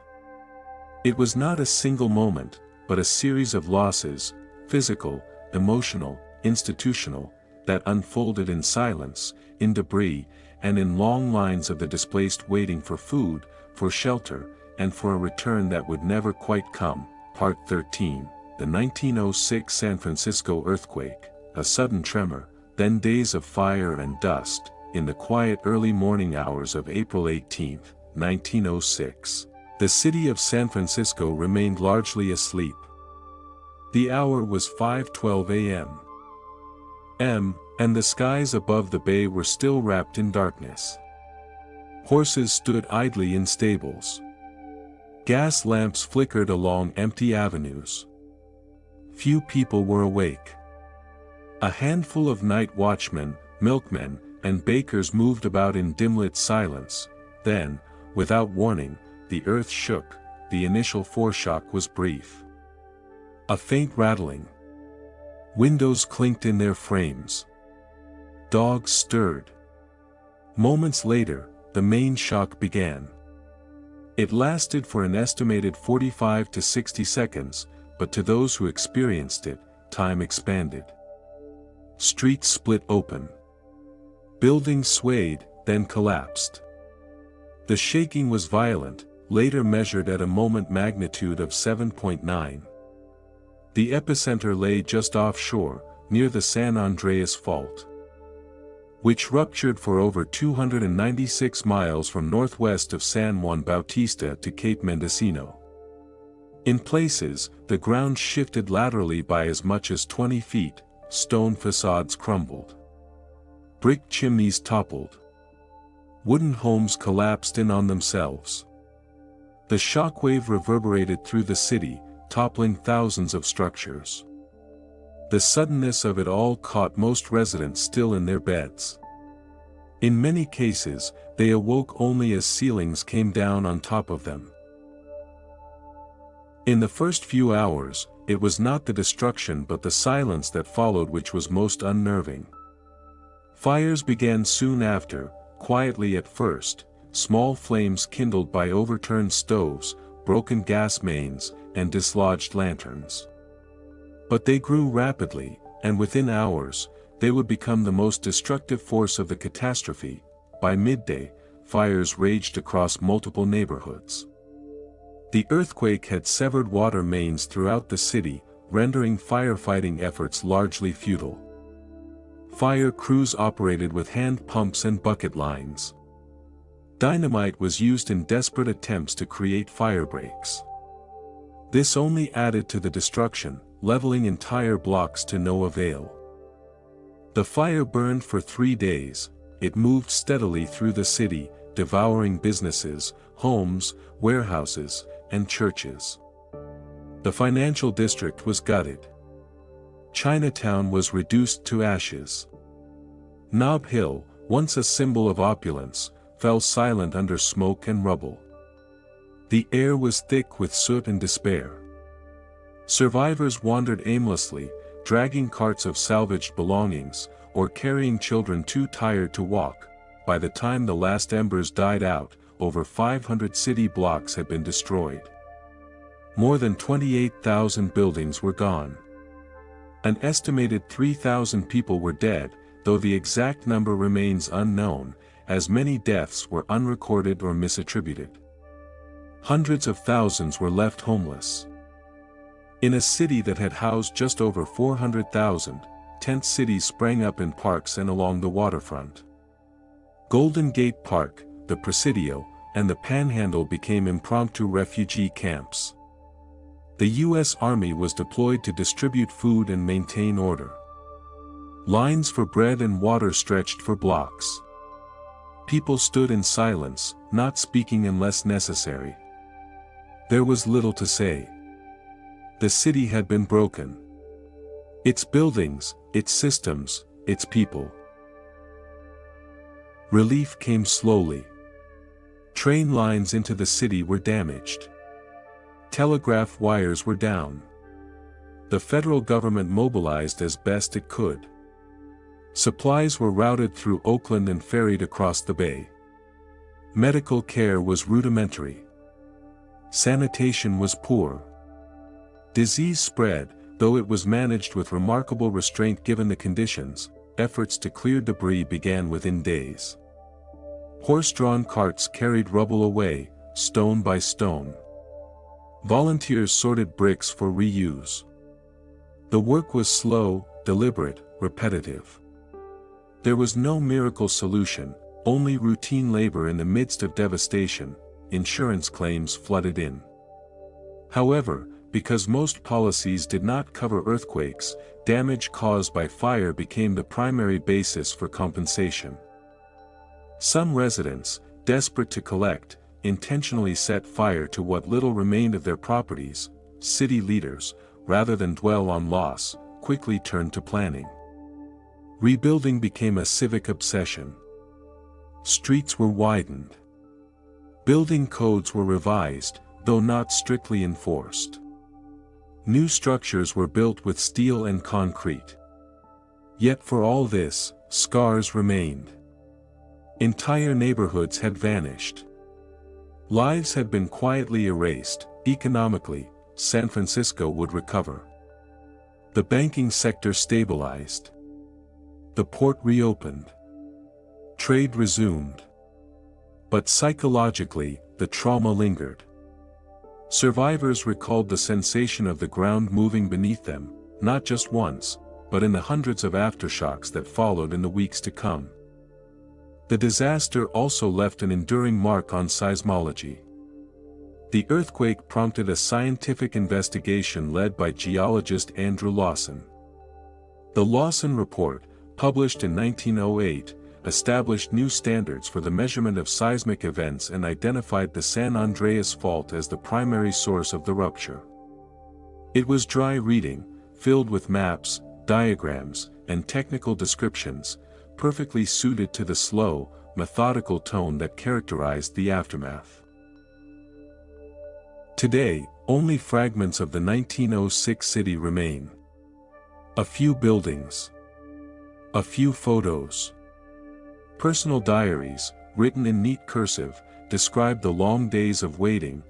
It was not a single moment, but a series of losses, physical, emotional, institutional, that unfolded in silence, in debris, and in long lines of the displaced waiting for food, for shelter, and for a return that would never quite come. Part 13, the 1906 San Francisco earthquake, a sudden tremor, then days of fire and dust. In the quiet early morning hours of April 18, 1906, the city of San Francisco remained largely asleep. The hour was 5:12 a.m. And the skies above the bay were still wrapped in darkness. Horses stood idly in stables. Gas lamps flickered along empty avenues. Few people were awake. A handful of night watchmen, milkmen, and bakers moved about in dim-lit silence. Then, without warning, the earth shook. The initial foreshock was brief. A faint rattling. Windows clinked in their frames. Dogs stirred. Moments later, the main shock began. It lasted for an estimated 45 to 60 seconds, but to those who experienced it, time expanded. Streets split open. Buildings swayed, then collapsed. The shaking was violent, later measured at a moment magnitude of 7.9. The epicenter lay just offshore, near the San Andreas Fault, which ruptured for over 296 miles from northwest of San Juan Bautista to Cape Mendocino. In places, the ground shifted laterally by as much as 20 feet, stone facades crumbled. Brick chimneys toppled. Wooden homes collapsed in on themselves. The shockwave reverberated through the city, toppling thousands of structures. The suddenness of it all caught most residents still in their beds. In many cases, they awoke only as ceilings came down on top of them. In the first few hours, it was not the destruction but the silence that followed which was most unnerving. Fires began soon after, quietly at first, small flames kindled by overturned stoves, broken gas mains, and dislodged lanterns. But they grew rapidly, and within hours, they would become the most destructive force of the catastrophe. By midday, fires raged across multiple neighborhoods. The earthquake had severed water mains throughout the city, rendering firefighting efforts largely futile. Fire crews operated with hand pumps and bucket lines. Dynamite was used in desperate attempts to create fire breaks. This only added to the destruction, leveling entire blocks to no avail. The fire burned for 3 days. It moved steadily through the city, devouring businesses, homes, warehouses, and churches. The financial district was gutted. Chinatown was reduced to ashes. Nob Hill, once a symbol of opulence, fell silent under smoke and rubble. The air was thick with soot and despair. Survivors wandered aimlessly, dragging carts of salvaged belongings, or carrying children too tired to walk, by the time the last embers died out, over 500 city blocks had been destroyed. More than 28,000 buildings were gone. An estimated 3,000 people were dead, though the exact number remains unknown, as many deaths were unrecorded or misattributed. Hundreds of thousands were left homeless. In a city that had housed just over 400,000, tent cities sprang up in parks and along the waterfront. Golden Gate Park, the Presidio, and the Panhandle became impromptu refugee camps. The U.S. Army was deployed to distribute food and maintain order. Lines for bread and water stretched for blocks. People stood in silence, not speaking unless necessary. There was little to say. The city had been broken. Its buildings, its systems, its people. Relief came slowly. Train lines into the city were damaged. Telegraph wires were down. The federal government mobilized as best it could. Supplies were routed through Oakland and ferried across the bay. Medical care was rudimentary. Sanitation was poor. Disease spread, though it was managed with remarkable restraint given the conditions. Efforts to clear debris began within days. Horse-drawn carts carried rubble away, stone by stone. Volunteers sorted bricks for reuse. The work was slow, deliberate, repetitive. There was no miracle solution, only routine labor in the midst of devastation. Insurance claims flooded in. However, because most policies did not cover earthquakes, damage caused by fire became the primary basis for compensation. Some residents, desperate to collect, intentionally set fire to what little remained of their properties. City leaders, rather than dwell on loss, quickly turned to planning. Rebuilding became a civic obsession. Streets were widened. Building codes were revised, though not strictly enforced. New structures were built with steel and concrete. Yet for all this, scars remained. Entire neighborhoods had vanished. Lives had been quietly erased. Economically, San Francisco would recover. The banking sector stabilized. The port reopened. Trade resumed. But psychologically, the trauma lingered. Survivors recalled the sensation of the ground moving beneath them, not just once, but in the hundreds of aftershocks that followed in the weeks to come. The disaster also left an enduring mark on seismology. The earthquake prompted a scientific investigation led by geologist Andrew Lawson. The Lawson Report, published in 1908, established new standards for the measurement of seismic events and identified the San Andreas Fault as the primary source of the rupture. It was dry reading, filled with maps, diagrams, and technical descriptions, perfectly suited to the slow, methodical tone that characterized the aftermath. Today, only fragments of the 1906 city remain. A few buildings. A few photos. Personal diaries, written in neat cursive, describe the long days of waiting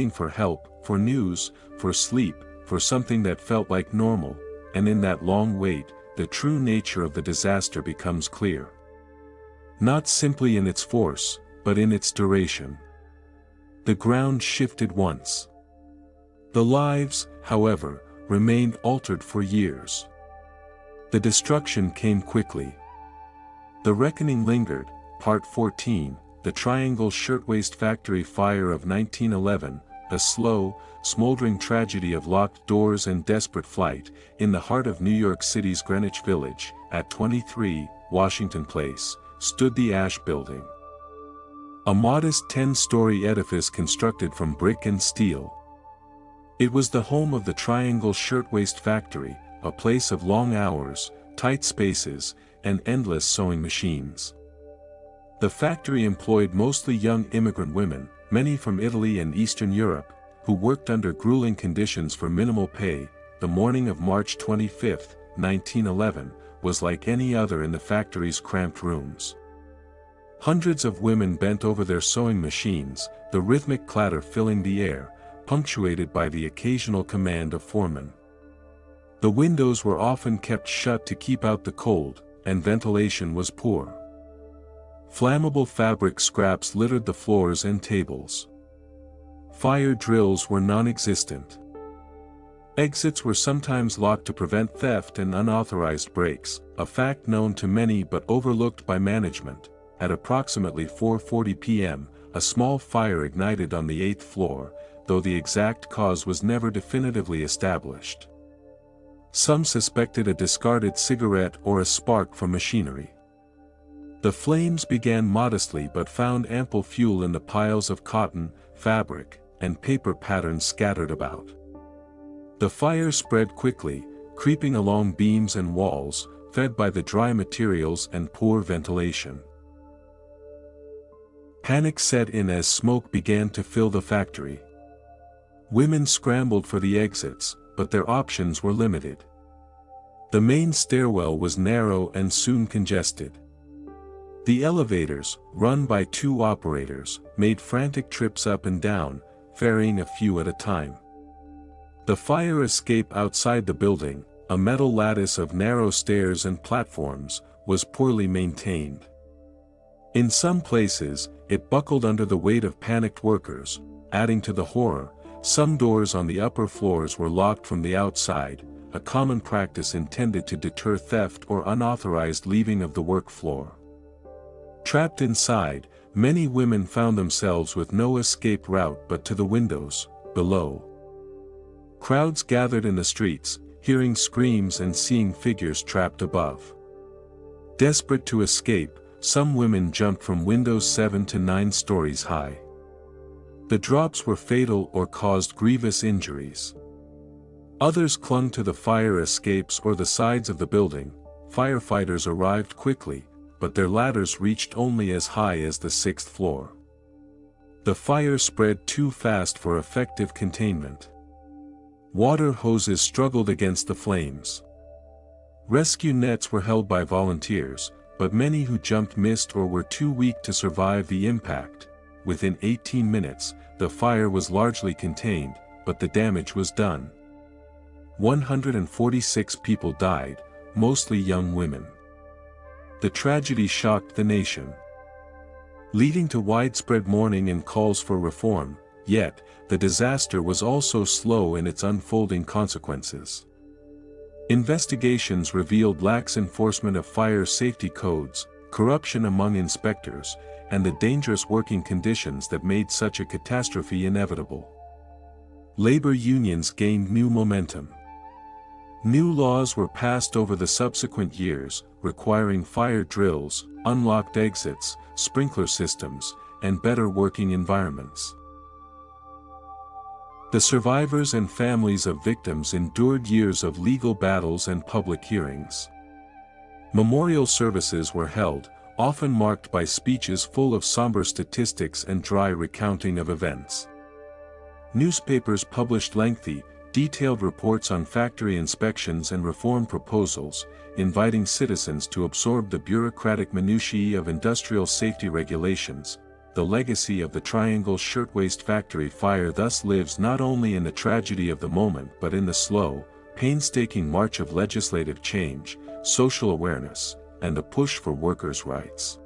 for help, for news, for sleep, for something that felt like normal, and in that long wait, the true nature of the disaster becomes clear. Not simply in its force, but in its duration. The ground shifted once. The lives, however, remained altered for years. The destruction came quickly. The reckoning lingered. Part 14, The Triangle Shirtwaist Factory Fire of 1911, a slow, smoldering tragedy of locked doors and desperate flight, in the heart of New York City's Greenwich Village, at 23, Washington Place, stood the Ash Building. A modest 10-story edifice constructed from brick and steel. It was the home of the Triangle Shirtwaist Factory, a place of long hours, tight spaces, and endless sewing machines. The factory employed mostly young immigrant women, many from Italy and Eastern Europe, who worked under grueling conditions for minimal pay. The morning of March 25, 1911, was like any other in the factory's cramped rooms. Hundreds of women bent over their sewing machines, the rhythmic clatter filling the air, punctuated by the occasional command of foremen. The windows were often kept shut to keep out the cold, and ventilation was poor. Flammable fabric scraps littered the floors and tables. Fire drills were non-existent. Exits were sometimes locked to prevent theft and unauthorized breaks, a fact known to many but overlooked by management. At approximately 4:40 p.m., a small fire ignited on the 8th floor, though the exact cause was never definitively established. Some suspected a discarded cigarette or a spark from machinery. The flames began modestly but found ample fuel in the piles of cotton, fabric, and paper patterns scattered about. The fire spread quickly, creeping along beams and walls, fed by the dry materials and poor ventilation. Panic set in as smoke began to fill the factory. Women scrambled for the exits, but their options were limited. The main stairwell was narrow and soon congested. The elevators, run by 2 operators, made frantic trips up and down, ferrying a few at a time. The fire escape outside the building, a metal lattice of narrow stairs and platforms, was poorly maintained. In some places, it buckled under the weight of panicked workers, adding to the horror. Some doors on the upper floors were locked from the outside, a common practice intended to deter theft or unauthorized leaving of the work floor. Trapped inside, many women found themselves with no escape route but to the windows, below. Crowds gathered in the streets, hearing screams and seeing figures trapped above. Desperate to escape, some women jumped from windows 7 to 9 stories high. The drops were fatal or caused grievous injuries. Others clung to the fire escapes or the sides of the building. Firefighters arrived quickly, but their ladders reached only as high as the 6th floor. The fire spread too fast for effective containment. Water hoses struggled against the flames. Rescue nets were held by volunteers, but many who jumped missed or were too weak to survive the impact. Within 18 minutes, the fire was largely contained, but the damage was done. 146 people died, mostly young women. The tragedy shocked the nation, leading to widespread mourning and calls for reform. Yet, the disaster was also slow in its unfolding consequences. Investigations revealed lax enforcement of fire safety codes, corruption among inspectors, and the dangerous working conditions that made such a catastrophe inevitable. Labor unions gained new momentum. New laws were passed over the subsequent years, requiring fire drills, unlocked exits, sprinkler systems, and better working environments. The survivors and families of victims endured years of legal battles and public hearings. Memorial services were held, often marked by speeches full of somber statistics and dry recounting of events. Newspapers published lengthy, detailed reports on factory inspections and reform proposals, inviting citizens to absorb the bureaucratic minutiae of industrial safety regulations. The legacy of the Triangle Shirtwaist Factory fire thus lives not only in the tragedy of the moment but in the slow, painstaking march of legislative change, social awareness, and the push for workers' rights.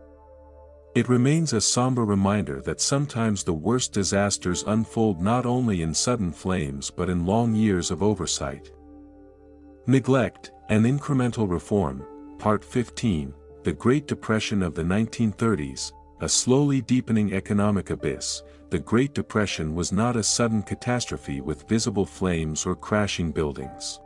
It remains a somber reminder that sometimes the worst disasters unfold not only in sudden flames but in long years of oversight. Neglect and Incremental Reform, Part 15, The Great Depression of the 1930s, a slowly deepening economic abyss. The Great Depression was not a sudden catastrophe with visible flames or crashing buildings.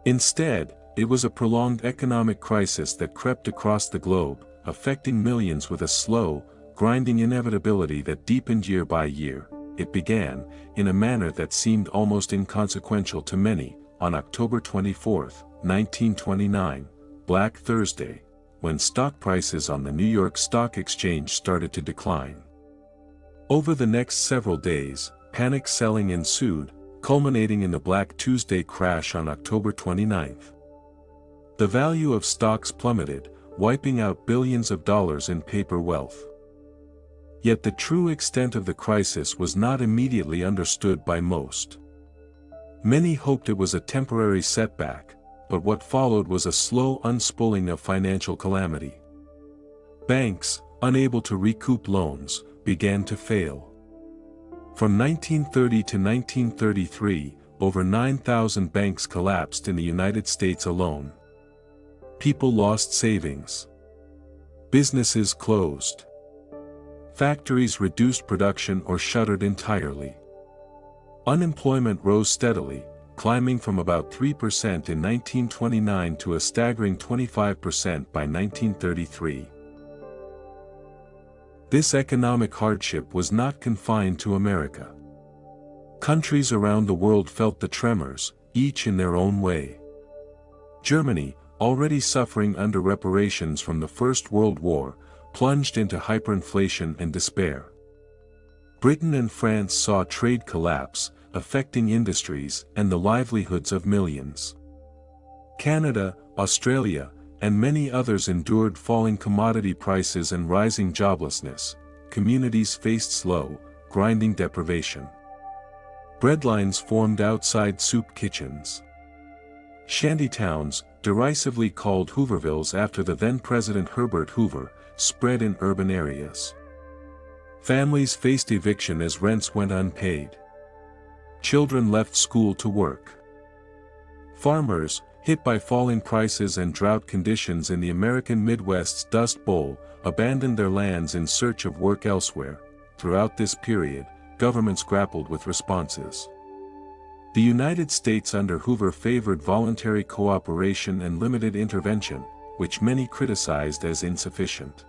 Instead, it was a prolonged economic crisis that crept across the globe, affecting millions with a slow, grinding inevitability that deepened year by year. It began, in a manner that seemed almost inconsequential to many, on October 24, 1929, Black Thursday, when stock prices on the New York Stock Exchange started to decline. Over the next several days, panic selling ensued, culminating in the Black Tuesday crash on October 29. The value of stocks plummeted, wiping out billions of dollars in paper wealth. Yet the true extent of the crisis was not immediately understood by most. Many hoped it was a temporary setback, but what followed was a slow unspooling of financial calamity. Banks, unable to recoup loans, began to fail. From 1930 to 1933, over 9,000 banks collapsed in the United States alone. People lost savings. Businesses closed. Factories reduced production or shuttered entirely. Unemployment rose steadily, climbing from about 3% in 1929 to a staggering 25% by 1933. This economic hardship was not confined to America. Countries around the world felt the tremors, each in their own way. Germany, already suffering under reparations from the First World War, plunged into hyperinflation and despair. Britain and France saw trade collapse, affecting industries and the livelihoods of millions. Canada, Australia, and many others endured falling commodity prices and rising joblessness. Communities faced slow, grinding deprivation. Breadlines formed outside soup kitchens. Shantytowns, derisively called Hoovervilles after the then-President Herbert Hoover, spread in urban areas. Families faced eviction as rents went unpaid. Children left school to work. Farmers, hit by falling prices and drought conditions in the American Midwest's Dust Bowl, abandoned their lands in search of work elsewhere. Throughout this period, governments grappled with responses. The United States under Hoover favored voluntary cooperation and limited intervention, which many criticized as insufficient.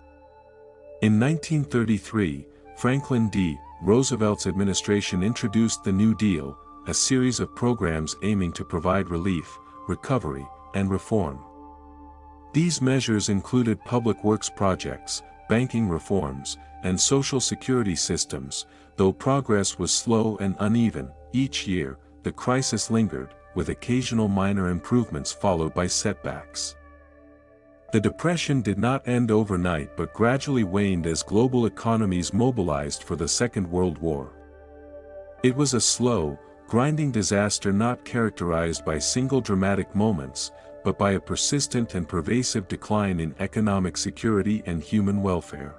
In 1933, Franklin D. Roosevelt's administration introduced the New Deal, a series of programs aiming to provide relief, recovery, and reform. These measures included public works projects, banking reforms, and social security systems. Though progress was slow and uneven, each year, the crisis lingered, with occasional minor improvements followed by setbacks. The Depression did not end overnight but gradually waned as global economies mobilized for the Second World War. It was a slow, grinding disaster not characterized by single dramatic moments, but by a persistent and pervasive decline in economic security and human welfare.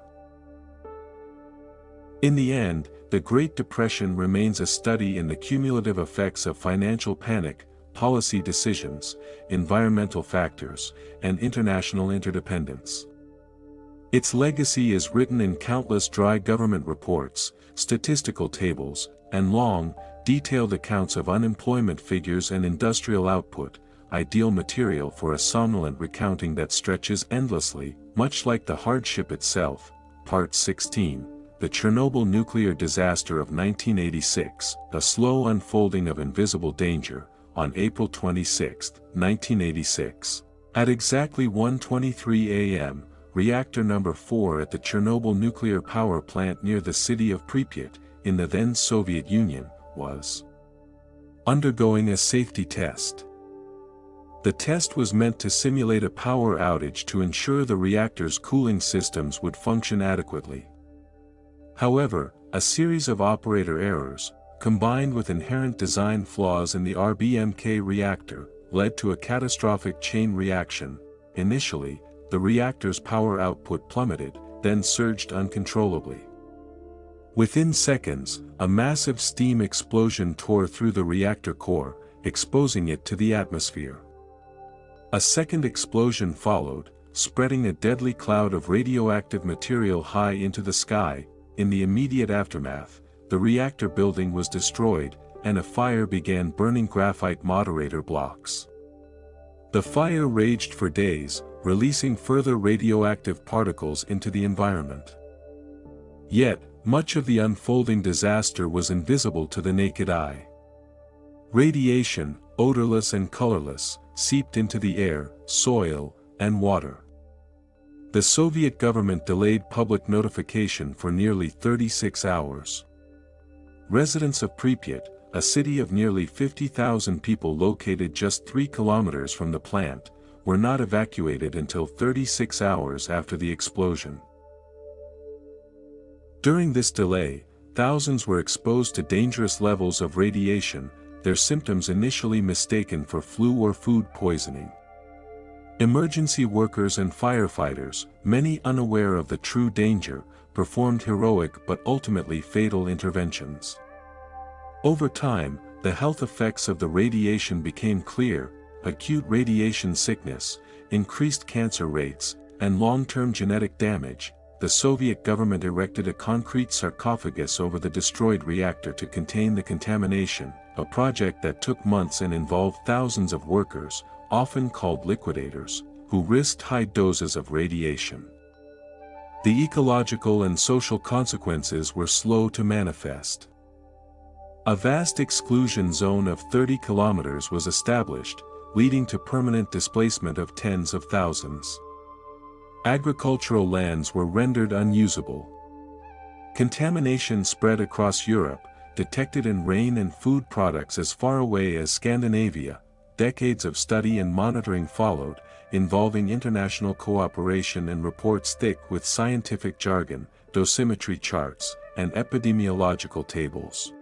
In the end, the Great Depression remains a study in the cumulative effects of financial panic, policy decisions, environmental factors, and international interdependence. Its legacy is written in countless dry government reports, statistical tables, and long, detailed accounts of unemployment figures and industrial output, ideal material for a somnolent recounting that stretches endlessly, much like the hardship itself. Part 16, The Chernobyl Nuclear Disaster of 1986, A Slow Unfolding of Invisible Danger, on April 26, 1986. At exactly 1:23 a.m., reactor number 4 at the Chernobyl nuclear power plant near the city of Pripyat, in the then Soviet Union, was undergoing a safety test. The test was meant to simulate a power outage to ensure the reactor's cooling systems would function adequately. However, a series of operator errors, combined with inherent design flaws in the RBMK reactor, led to a catastrophic chain reaction. Initially, the reactor's power output plummeted, then surged uncontrollably. Within seconds, a massive steam explosion tore through the reactor core, exposing it to the atmosphere. A second explosion followed, spreading a deadly cloud of radioactive material high into the sky. In the immediate aftermath, the reactor building was destroyed, and a fire began burning graphite moderator blocks. The fire raged for days, releasing further radioactive particles into the environment. Yet, much of the unfolding disaster was invisible to the naked eye. Radiation, odorless and colorless, seeped into the air, soil, and water. The Soviet government delayed public notification for nearly 36 hours. Residents of Pripyat, a city of nearly 50,000 people located just 3 kilometers from the plant, were not evacuated until 36 hours after the explosion. During this delay, thousands were exposed to dangerous levels of radiation, their symptoms initially mistaken for flu or food poisoning. Emergency workers and firefighters, many unaware of the true danger, performed heroic but ultimately fatal interventions. Over time, the health effects of the radiation became clear: acute radiation sickness, increased cancer rates, and long-term genetic damage. The Soviet government erected a concrete sarcophagus over the destroyed reactor to contain the contamination, a project that took months and involved thousands of workers, often called liquidators, who risked high doses of radiation. The ecological and social consequences were slow to manifest. A vast exclusion zone of 30 kilometers was established, leading to permanent displacement of tens of thousands. Agricultural lands were rendered unusable. Contamination spread across Europe, detected in rain and food products as far away as Scandinavia. Decades of study and monitoring followed, involving international cooperation and reports thick with scientific jargon, dosimetry charts, and epidemiological tables.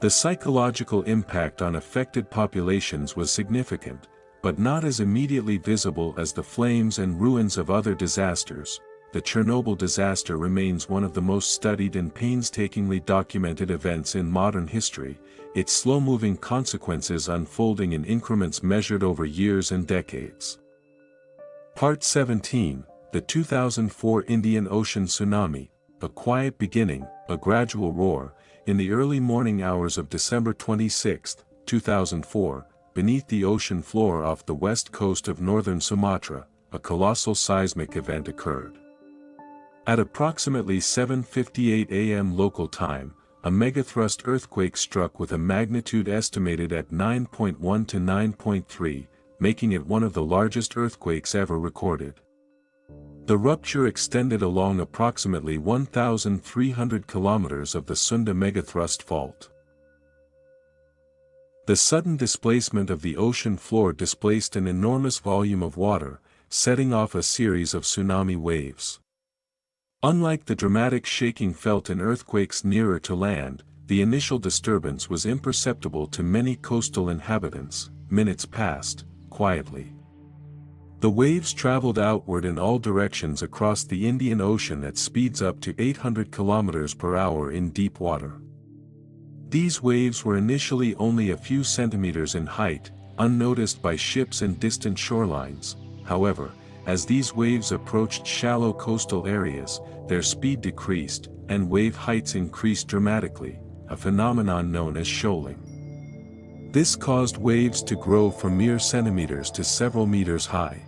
The psychological impact on affected populations was significant, but not as immediately visible as the flames and ruins of other disasters. The Chernobyl disaster remains one of the most studied and painstakingly documented events in modern history, its slow-moving consequences unfolding in increments measured over years and decades. Part 17, The 2004 Indian Ocean Tsunami, A Quiet Beginning, a Gradual Roar. In the early morning hours of December 26, 2004, beneath the ocean floor off the west coast of northern Sumatra, a colossal seismic event occurred. At approximately 7:58 a.m. local time, a megathrust earthquake struck with a magnitude estimated at 9.1 to 9.3, making it one of the largest earthquakes ever recorded. The rupture extended along approximately 1,300 kilometers of the Sunda megathrust fault. The sudden displacement of the ocean floor displaced an enormous volume of water, setting off a series of tsunami waves. Unlike the dramatic shaking felt in earthquakes nearer to land, the initial disturbance was imperceptible to many coastal inhabitants. Minutes passed, quietly. The waves traveled outward in all directions across the Indian Ocean at speeds up to 800 km per hour in deep water. These waves were initially only a few centimeters in height, unnoticed by ships and distant shorelines. However, as these waves approached shallow coastal areas, their speed decreased, and wave heights increased dramatically, a phenomenon known as shoaling. This caused waves to grow from mere centimeters to several meters high.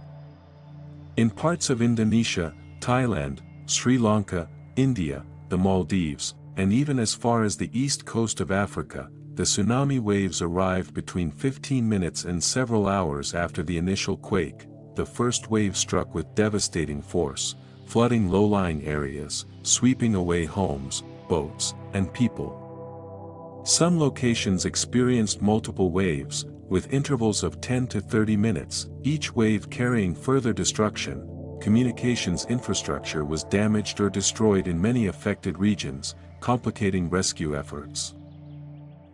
In parts of Indonesia, Thailand, Sri Lanka, India, the Maldives, and even as far as the east coast of Africa, the tsunami waves arrived between 15 minutes and several hours after the initial quake. The first wave struck with devastating force, flooding low-lying areas, sweeping away homes, boats, and people. Some locations experienced multiple waves, with intervals of 10 to 30 minutes, each wave carrying further destruction. Communications infrastructure was damaged or destroyed in many affected regions, complicating rescue efforts.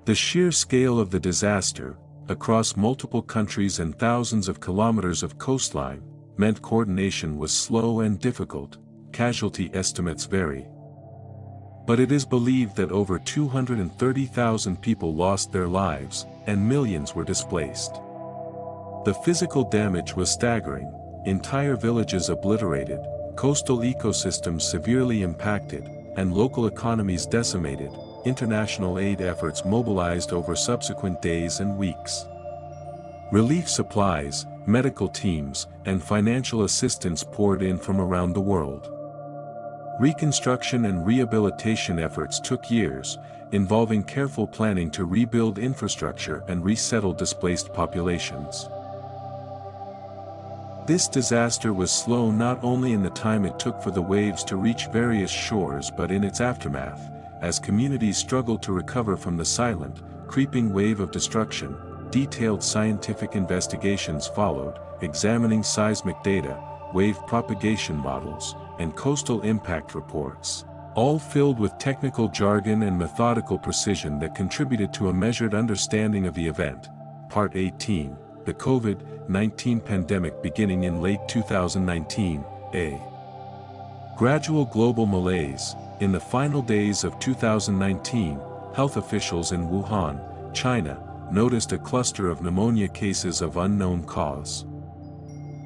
The sheer scale of the disaster, across multiple countries and thousands of kilometers of coastline, meant coordination was slow and difficult. Casualty estimates vary. But it is believed that over 230,000 people lost their lives, and millions were displaced. The physical damage was staggering: entire villages obliterated, coastal ecosystems severely impacted, and local economies decimated. International aid efforts mobilized over subsequent days and weeks. Relief supplies, medical teams, and financial assistance poured in from around the world. Reconstruction and rehabilitation efforts took years, involving careful planning to rebuild infrastructure and resettle displaced populations. This disaster was slow not only in the time it took for the waves to reach various shores but in its aftermath. As communities struggled to recover from the silent, creeping wave of destruction, detailed scientific investigations followed, examining seismic data, wave propagation models, and coastal impact reports, all filled with technical jargon and methodical precision that contributed to a measured understanding of the event. Part 18, the COVID-19 pandemic beginning in late 2019, a gradual global malaise. In the final days of 2019, health officials in Wuhan, China, noticed a cluster of pneumonia cases of unknown cause.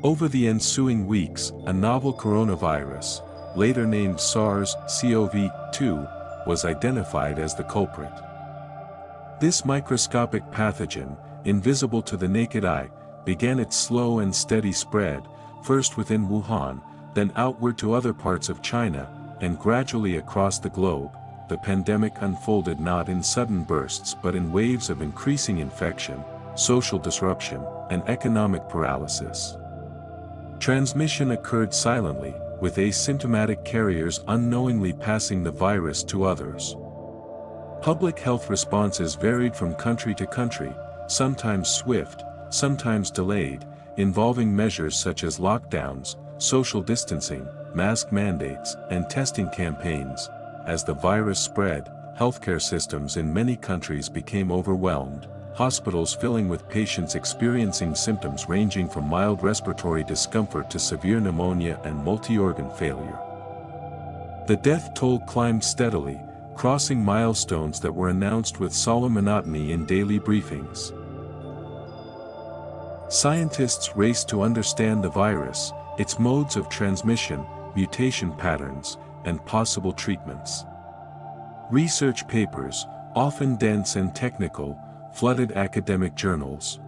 Over the ensuing weeks, a novel coronavirus, later named SARS-CoV-2, was identified as the culprit. This microscopic pathogen, invisible to the naked eye, began its slow and steady spread, first within Wuhan, then outward to other parts of China, and gradually across the globe. The pandemic unfolded not in sudden bursts but in waves of increasing infection, social disruption, and economic paralysis. Transmission occurred silently, with asymptomatic carriers unknowingly passing the virus to others. Public health responses varied from country to country, sometimes swift, sometimes delayed, involving measures such as lockdowns, social distancing, mask mandates, and testing campaigns. As the virus spread, healthcare systems in many countries became overwhelmed, hospitals filling with patients experiencing symptoms ranging from mild respiratory discomfort to severe pneumonia and multi-organ failure. The death toll climbed steadily, crossing milestones that were announced with solemn monotony in daily briefings. Scientists raced to understand the virus, its modes of transmission, mutation patterns, and possible treatments. Research papers, often dense and technical, flooded academic journals.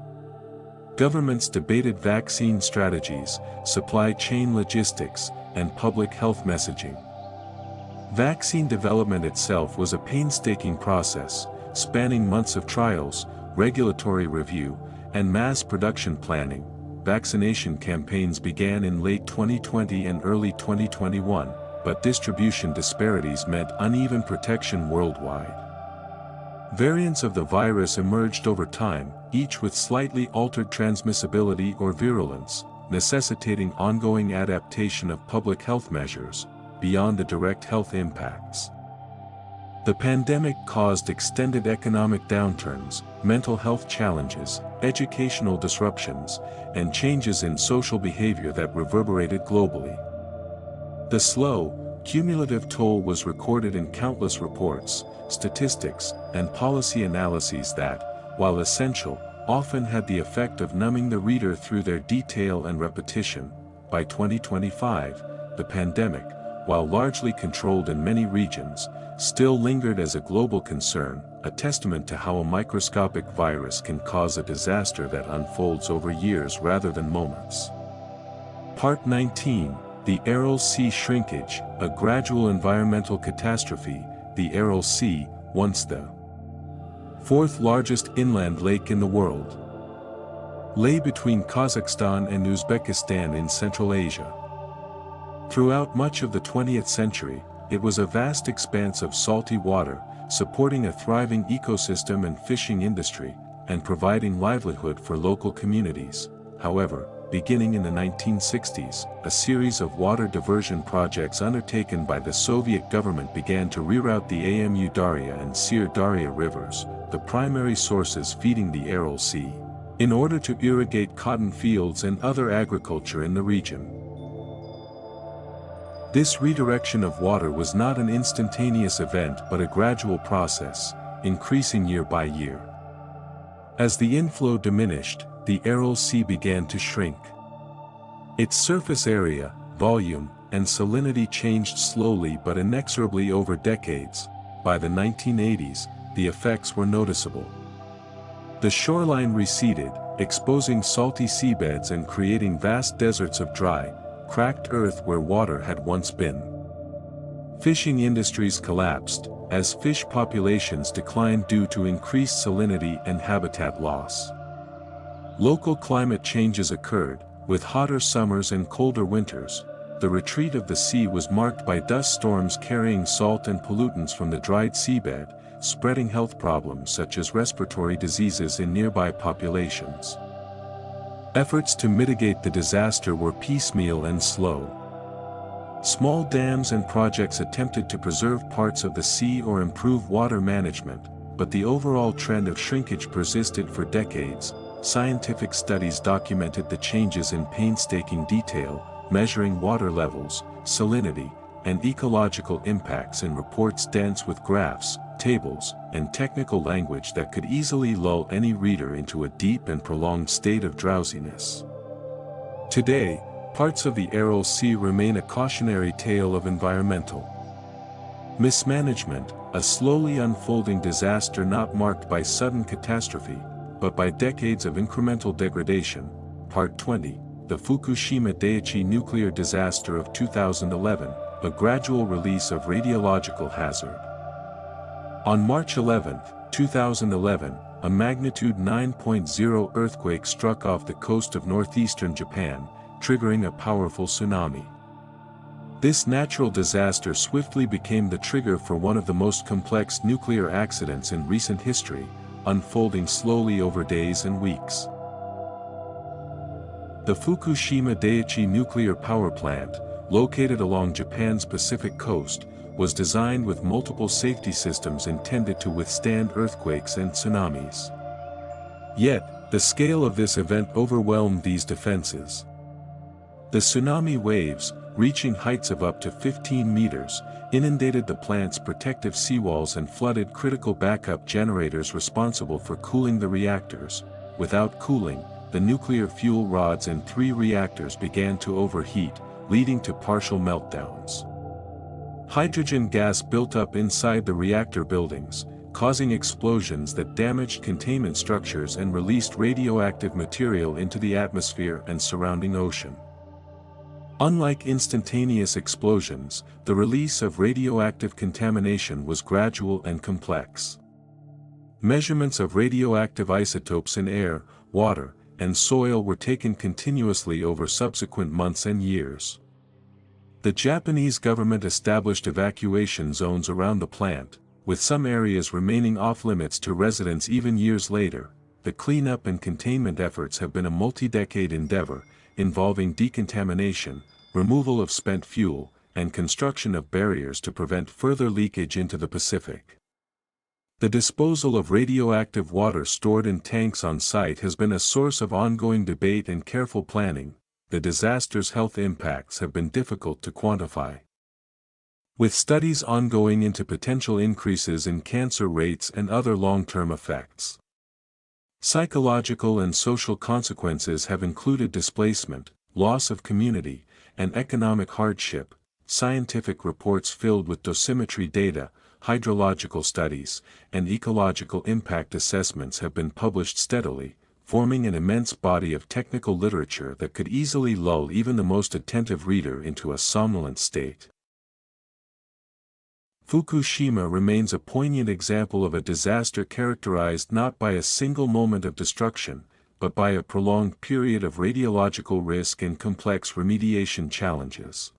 Governments debated vaccine strategies, supply chain logistics, and public health messaging. Vaccine development itself was a painstaking process, spanning months of trials, regulatory review, and mass production planning. Vaccination campaigns began in late 2020 and early 2021, but distribution disparities meant uneven protection worldwide. Variants of the virus emerged over time, each with slightly altered transmissibility or virulence, necessitating ongoing adaptation of public health measures, beyond the direct health impacts. The pandemic caused extended economic downturns, mental health challenges, educational disruptions, and changes in social behavior that reverberated globally. The slow, cumulative toll was recorded in countless reports, statistics, and policy analyses that, while essential, often had the effect of numbing the reader through their detail and repetition. By 2025, the pandemic, while largely controlled in many regions, still lingered as a global concern, a testament to how a microscopic virus can cause a disaster that unfolds over years rather than moments. Part 19, the Aral Sea Shrinkage, a gradual environmental catastrophe. The Aral Sea, once the fourth largest inland lake in the world, lay between Kazakhstan and Uzbekistan in Central Asia. Throughout much of the 20th century, it was a vast expanse of salty water, supporting a thriving ecosystem and fishing industry, and providing livelihood for local communities. However, beginning in the 1960s, a series of water diversion projects undertaken by the Soviet government began to reroute the Amu Darya and Syr Darya rivers, the primary sources feeding the Aral Sea, in order to irrigate cotton fields and other agriculture in the region. This redirection of water was not an instantaneous event but a gradual process, increasing year by year. As the inflow diminished, the Aral Sea began to shrink. Its surface area, volume, and salinity changed slowly but inexorably over decades. By the 1980s, the effects were noticeable. The shoreline receded, exposing salty seabeds and creating vast deserts of dry, cracked earth where water had once been. Fishing industries collapsed, as fish populations declined due to increased salinity and habitat loss. Local climate changes occurred, with hotter summers and colder winters. The retreat of the sea was marked by dust storms carrying salt and pollutants from the dried seabed, spreading health problems such as respiratory diseases in nearby populations. Efforts to mitigate the disaster were piecemeal and slow. Small dams and projects attempted to preserve parts of the sea or improve water management, but the overall trend of shrinkage persisted for decades. Scientific studies documented the changes in painstaking detail, measuring water levels, salinity, and ecological impacts in reports dense with graphs, tables, and technical language that could easily lull any reader into a deep and prolonged state of drowsiness. Today, parts of the Aral Sea remain a cautionary tale of environmental mismanagement, a slowly unfolding disaster not marked by sudden catastrophe, but by decades of incremental degradation. Part 20, the Fukushima Daiichi nuclear disaster of 2011, a gradual release of radiological hazard. On March 11, 2011, a magnitude 9.0 earthquake struck off the coast of northeastern Japan, triggering a powerful tsunami. This natural disaster swiftly became the trigger for one of the most complex nuclear accidents in recent history, unfolding slowly over days and weeks. The Fukushima Daiichi nuclear power plant, located along Japan's Pacific coast, was designed with multiple safety systems intended to withstand earthquakes and tsunamis. Yet, the scale of this event overwhelmed these defenses. The tsunami waves, reaching heights of up to 15 meters, inundated the plant's protective seawalls and flooded critical backup generators responsible for cooling the reactors. Without cooling, the nuclear fuel rods in 3 reactors began to overheat, leading to partial meltdowns. Hydrogen gas built up inside the reactor buildings, causing explosions that damaged containment structures and released radioactive material into the atmosphere and surrounding ocean. Unlike instantaneous explosions, the release of radioactive contamination was gradual and complex. Measurements of radioactive isotopes in air, water, and soil were taken continuously over subsequent months and years. The Japanese government established evacuation zones around the plant, with some areas remaining off-limits to residents even years later. The cleanup and containment efforts have been a multi-decade endeavor, involving decontamination, removal of spent fuel, and construction of barriers to prevent further leakage into the Pacific. The disposal of radioactive water stored in tanks on site has been a source of ongoing debate and careful planning. The disaster's health impacts have been difficult to quantify, with studies ongoing into potential increases in cancer rates and other long-term effects. Psychological and social consequences have included displacement, loss of community, and economic hardship. Scientific reports filled with dosimetry data, hydrological studies, and ecological impact assessments have been published steadily, forming an immense body of technical literature that could easily lull even the most attentive reader into a somnolent state. Fukushima remains a poignant example of a disaster characterized not by a single moment of destruction, but by a prolonged period of radiological risk and complex remediation challenges.